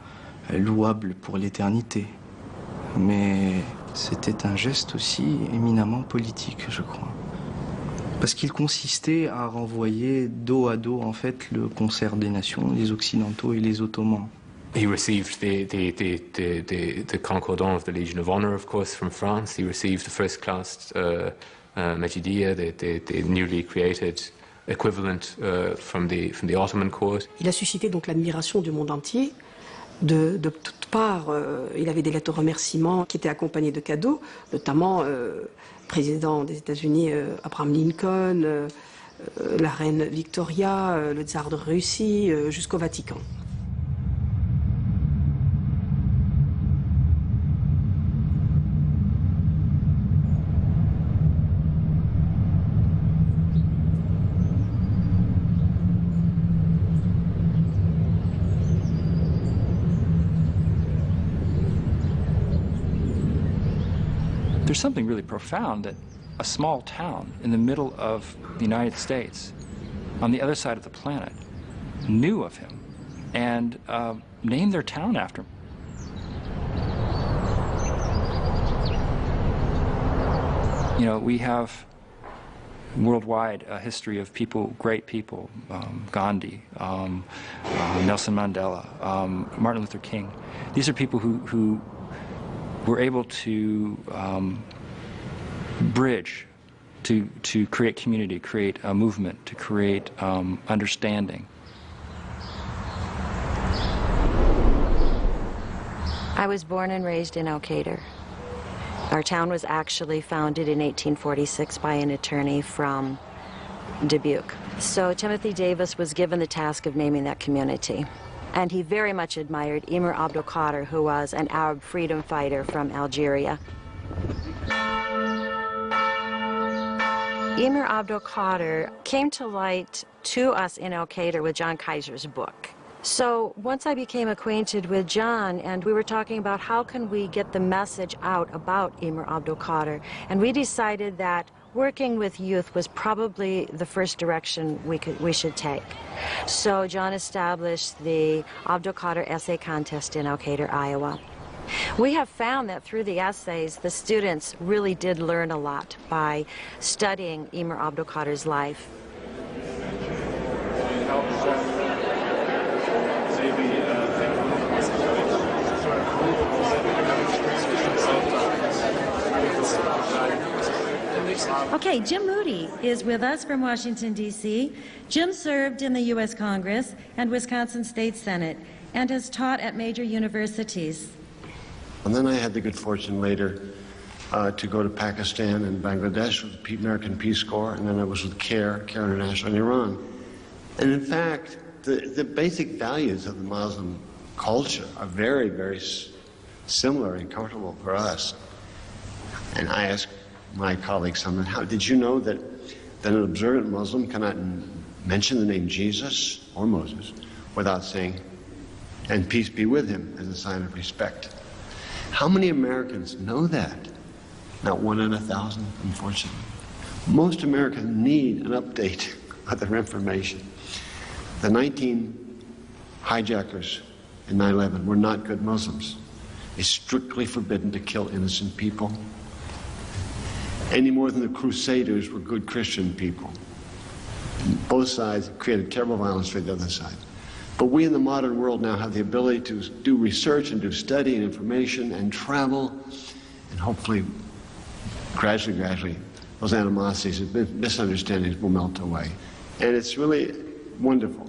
Speaker 23: louable pour l'éternité. Mais c'était un geste aussi éminemment politique, je crois. Parce qu'il consistait à renvoyer dos à dos, en fait, le concert des nations, les Occidentaux et les Ottomans.
Speaker 14: He received the Concordant of the Legion of Honor, of course, from France. He received the first-class Majidiyya, the newly created equivalent from the Ottoman court.
Speaker 24: Il a suscité donc l'admiration du monde entier. De toutes parts, il avait des lettres de remerciements qui étaient accompagnées de cadeaux, notamment le président des États-Unis, Abraham Lincoln, la reine Victoria, le tsar de Russie, jusqu'au Vatican.
Speaker 25: There's something really profound that a small town in the middle of the United States, on the other side of the planet, knew of him and named their town after him. You know, we have worldwide a history of people, great people, Gandhi, Nelson Mandela, Martin Luther King. These are people who were able to bridge, to create community, create a movement, to create understanding.
Speaker 26: I was born and raised in El Kader. Our town was actually founded in 1846 by an attorney from Dubuque. So Timothy Davis was given the task of naming that community. And he very much admired Emir Abdul Qadir, who was an Arab freedom fighter from Algeria. Emir Abdul Qadir came to light to us in Al-Qaeda with John Kaiser's book. So once I became acquainted with John, and we were talking about how can we get the message out about Emir Abdul Qadir, and we decided that working with youth was probably the first direction we should take. So John established the Abdul Qadir Essay Contest in Al-Qaeda, Iowa. We have found that through the essays, the students really did learn a lot by studying Emir Abdul Qadir's life.
Speaker 3: Okay, Jim Moody is with us from Washington, D.C. Jim served in the U.S. Congress and Wisconsin State Senate and has taught at major universities.
Speaker 22: And then I had the good fortune later to go to Pakistan and Bangladesh with the American Peace Corps, and then I was with CARE International in Iran. And in fact, the basic values of the Muslim culture are very, very similar and comfortable for us. And I asked my colleague someone, how did you know that an observant Muslim cannot mention the name Jesus or Moses without saying, and peace be with him, as a sign of respect? How many Americans know that? Not 1 in 1,000, unfortunately. Most Americans need an update of their information. The 19 hijackers in 9/11 were not good Muslims. It's strictly forbidden to kill innocent people, any more than the Crusaders were good Christian people. Both sides created terrible violence for the other side. But we in the modern world now have the ability to do research and do study and information and travel, and hopefully, gradually, those animosities and misunderstandings will melt away. And it's really wonderful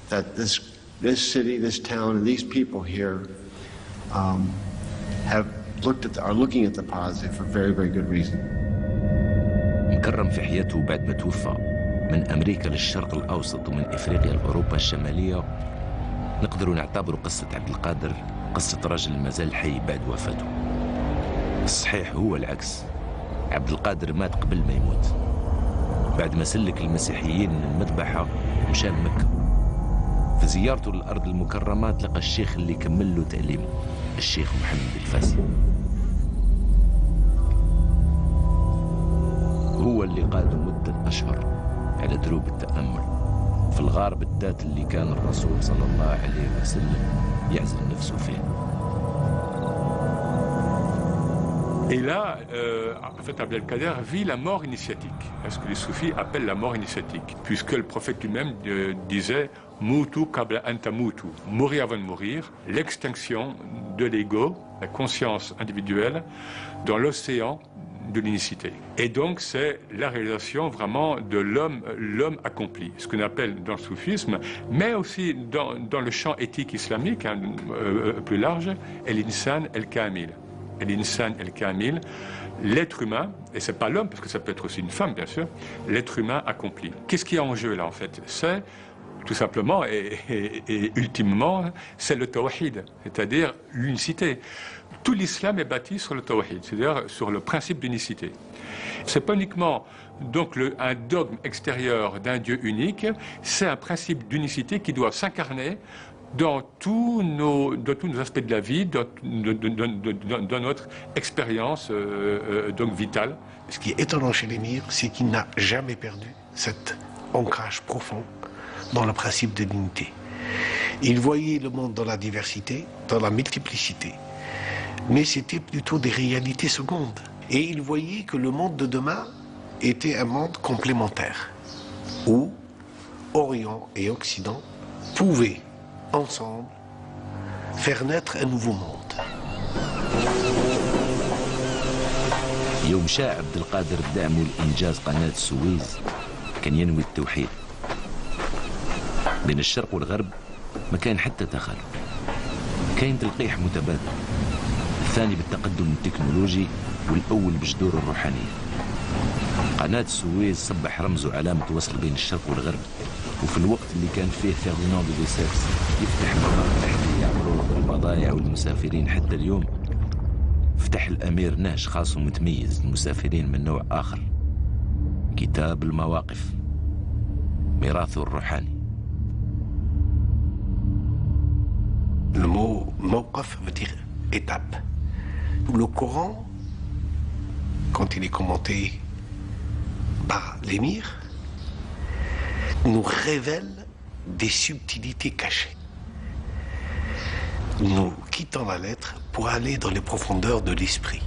Speaker 22: that this city, this town, and these people here are looking at the positive for very, very good reason.
Speaker 1: مكرم في حياته بعد ما توفى من أمريكا للشرق الأوسط ومن إفريقيا لأوروبا الشمالية، نقدر نعتبر قصة عبد القادر قصة رجل مازال حي بعد وفاته. الصحيح هو العكس، عبد القادر مات قبل ما يموت. بعد ما سلك المسيحيين من المذبحة مشى لمكة. في زيارته للأرض المكرمة تلقى الشيخ اللي كمل له تعليمه، الشيخ محمد الفاسي. هو اللي قاده مدة أشهر على دروب التأمل في الغار بالذات اللي كان الرسول صلى الله عليه وسلم يعزل نفسه فيه.
Speaker 4: Et là, en fait, Abdelkader vit la mort initiatique, ce que les soufis appellent la mort initiatique, puisque le prophète lui-même disait « Moutu qabla an tamutu », mourir avant de mourir, l'extinction de l'ego, la conscience individuelle, dans l'océan de l'unicité. Et donc, c'est la réalisation vraiment de l'homme accompli, ce qu'on appelle dans le soufisme, mais aussi dans le champ éthique islamique, plus large, el-insan el-kamil. L'insan el-kamil, l'être humain, et c'est pas l'homme, parce que ça peut être aussi une femme, bien sûr, l'être humain accompli. Qu'est-ce qui est en jeu là, en fait? C'est tout simplement et ultimement, c'est le tawhid, c'est-à-dire l'unicité. Tout l'islam est bâti sur le tawhid, c'est-à-dire sur le principe d'unicité. C'est pas uniquement donc un dogme extérieur d'un Dieu unique, c'est un principe d'unicité qui doit s'incarner dans tous nos aspects de la vie, dans notre expérience donc vitale.
Speaker 22: Ce qui est étonnant chez l'émir, c'est qu'il n'a jamais perdu cet ancrage profond dans le principe de l'unité. Il voyait le monde dans la diversité, dans la multiplicité, mais c'était plutôt des réalités secondes. Et il voyait que le monde de demain était un monde complémentaire, où Orient et Occident pouvaient ensemble faire naître un nouveau monde.
Speaker 1: يوم شاء عبد القادر بدعمه لإنجاز قناة السويس كان ينوي التوحيد. بين الشرق والغرب ما كان حتى تخلف. كاين تلقيح متبادل. الثاني بالتقدم التكنولوجي والأول بجذور الروحانية. قناة السويس صبح رمز وعلامة وصل بين الشرق والغرب، وفي الوقت اللي كان فيه فرديناند دو ليسيبس يفتح ممر بحري يعبروا البضائع والمسافرين حتى اليوم، فتح الأمير نهج خاص ومتميز للمسافرين من نوع آخر، كتاب المواقف، ميراثه الروحاني.
Speaker 22: Le mot mawqaf veut dire étape. Le Coran, quand il est commenté par l'émir, nous révèle des subtilités cachées. Nous quittons la lettre pour aller dans les profondeurs de l'esprit.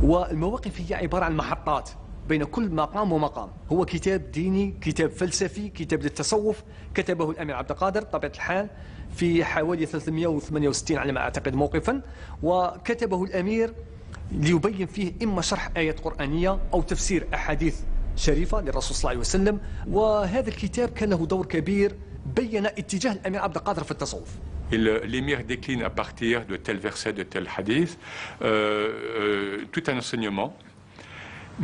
Speaker 16: والمواقف هي عبارة عن محطات بين كل مقام ومقام. هو كتاب ديني، كتاب فلسفي، كتاب للتصوف، كتبه الأمير عبد القادر بطبيعة الحال في حوالي 368 على ما أعتقد موقفا، وكتبه الأمير ليبين فيه إما شرح آيات قرآنية أو تفسير أحاديث شريفة للرسول صلى الله عليه وسلم. وهذا الكتاب كان له دور كبير، بين اتجاه الأمير عبد القادر في التصوف.
Speaker 4: L'émir décline à partir de tel verset, de tel hadith, tout un enseignement.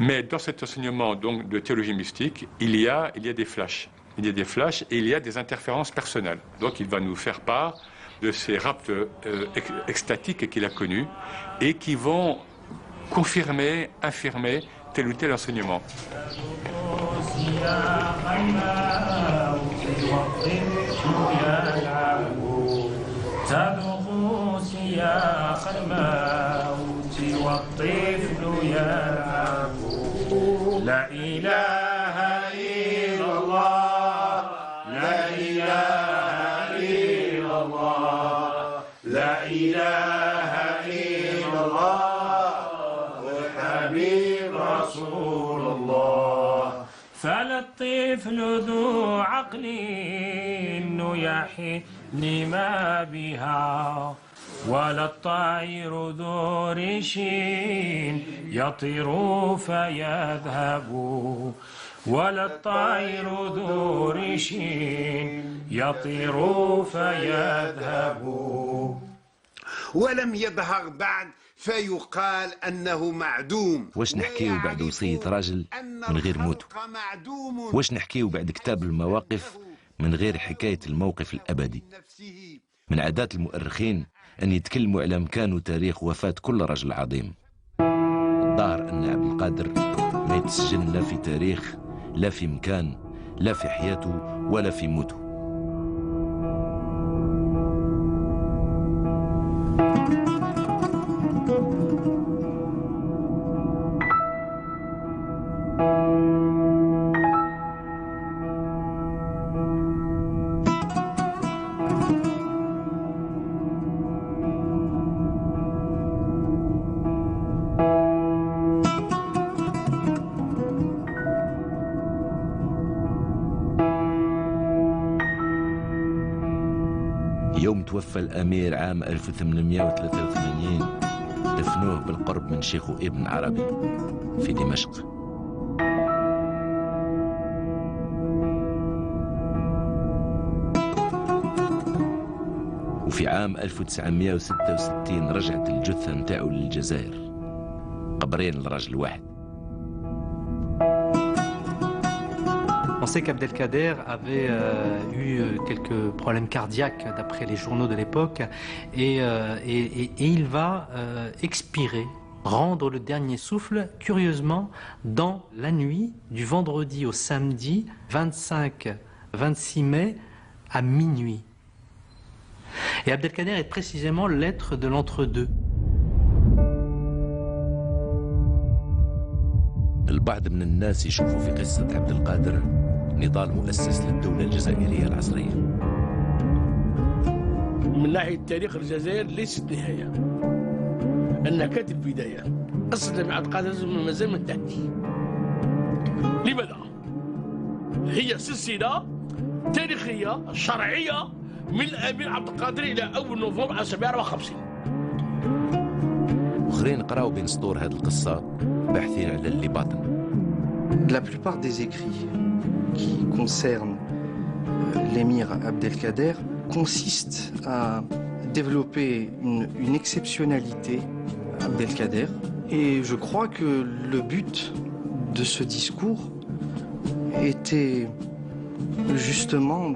Speaker 4: Mais dans cet enseignement donc, de théologie mystique, il y a des flashs. Il y a des flashs et il y a des interférences personnelles. Donc il va nous faire part de ces raptes extatiques qu'il a connus et qui vont confirmer, infirmer tel ou tel enseignement.
Speaker 6: تذوق سياق الموت والطفل يلعب لا إله إلا الله لا إله إلا الله لا إله إلا الله والحبيب رسول الله فلا الطفل ذو عقل يحي لما بها ولا الطير ذو ريش يطير فيذهب ولا الطير ذو ريش يطير فيذهب
Speaker 8: ولم يظهر بعد فيقال أنه معدوم.
Speaker 1: واش نحكيو بعد وصية راجل من غير موته؟ واش نحكيو بعد كتاب المواقف من غير حكاية الموقف الأبدي؟ من عادات المؤرخين أن يتكلموا على مكان وتاريخ وفاة كل رجل عظيم. الظاهر أن عبد القادر ما يتسجل لا في تاريخ، لا في مكان، لا في حياته ولا في موته. يوم توفى الأمير عام 1883 دفنوه بالقرب من شيخو ابن عربي في دمشق. وفي عام 1966 رجعت الجثة نتاعو للجزائر، قبرين لرجل واحد.
Speaker 7: On sait qu'Abdelkader avait eu quelques problèmes cardiaques d'après les journaux de l'époque et il va expirer, rendre le dernier souffle, curieusement, dans la nuit du vendredi au samedi 25-26 mai à minuit. Et Abdelkader est précisément l'être de l'entre-deux.
Speaker 1: البعض من الناس يشوفوا في قصة عبد القادر نضال مؤسس للدولة الجزائرية العصرية.
Speaker 13: من ناحية تاريخ الجزائر ليست نهاية، أنها كانت البداية. أصل عبد القادر ما زال من تحتي. لماذا؟ هي سلسلة تاريخية شرعية من الأمير عبد القادر إلى أول نوفمبر 1954.
Speaker 1: آخرين قراوا بين سطور هذه القصة باحثين على اللي باطن.
Speaker 23: La plupart des écrits qui concernent l'émir Abdelkader consistent à développer une exceptionnalité Abdelkader Et je crois que le but de ce discours était justement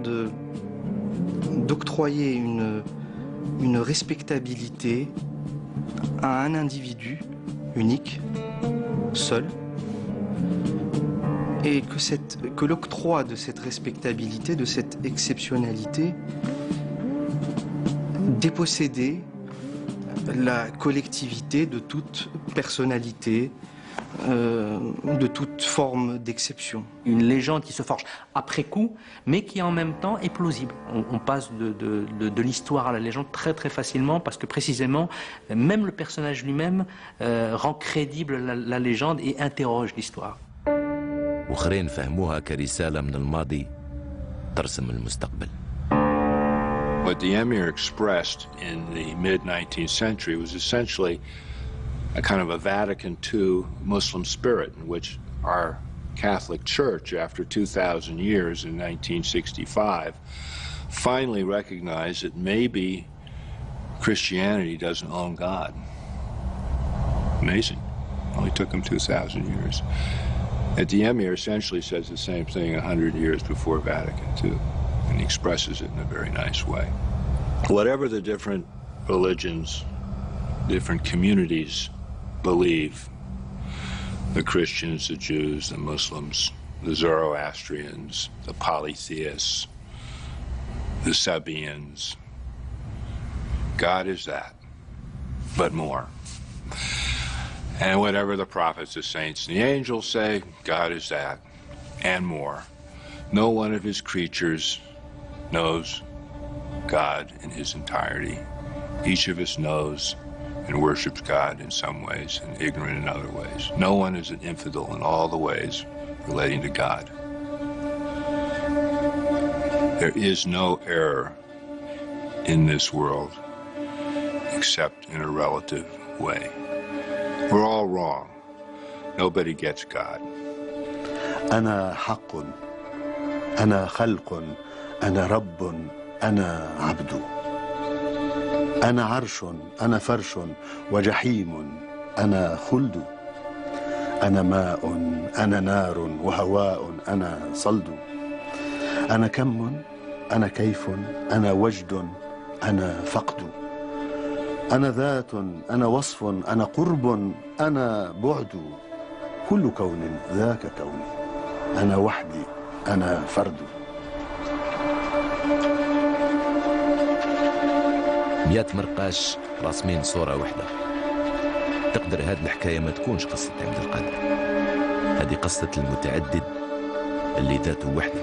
Speaker 23: d'octroyer une respectabilité à un individu unique, seul, et que l'octroi de cette respectabilité, de cette exceptionnalité, dépossédait la collectivité de toute personnalité, de toute forme d'exception.
Speaker 7: Une légende qui se forge après coup, mais qui en même temps est plausible. On passe de l'histoire à la légende très très facilement parce que précisément, même le personnage lui-même rend crédible la légende et interroge l'histoire.
Speaker 1: وآخرين فهموها كرسالة من الماضي ترسم المستقبل.
Speaker 9: What the emir expressed in the mid-19th century was essentially a kind of a Vatican II Muslim spirit in which our Catholic Church, after 2,000 years in 1965, finally recognized that maybe Christianity doesn't own God. Amazing. Only took them 2,000 years. And the emir essentially says the same thing 100 years before Vatican II, and he expresses it in a very nice way. Whatever the different religions, different communities believe, the Christians, the Jews, the Muslims, the Zoroastrians, the polytheists, the Sabaeans, God is that, but more. And whatever the prophets, the saints, and the angels say, God is that, and more. No one of his creatures knows God in his entirety. Each of us knows and worships God in some ways and ignorant in other ways. No one is an infidel in all the ways relating to God. There is no error in this world except in a relative way. We're all wrong. Nobody gets God.
Speaker 22: أنا حق، أنا خلق، أنا رب، أنا عبد. أنا عرش، أنا فرش، وجحيم، أنا خلد. أنا ماء، أنا نار، وهواء، أنا صلد. أنا كم، أنا كيف، أنا وجد، أنا فقد. أنا ذات، أنا وصف، أنا قرب، أنا بعد. كل كون ذاك كوني. أنا وحدي، أنا فرد.
Speaker 1: 100 مرقاش راسمين صورة واحدة. تقدر هذه الحكاية ما تكونش قصة عبد القادر، هذه قصة المتعدد اللي ذاته وحده.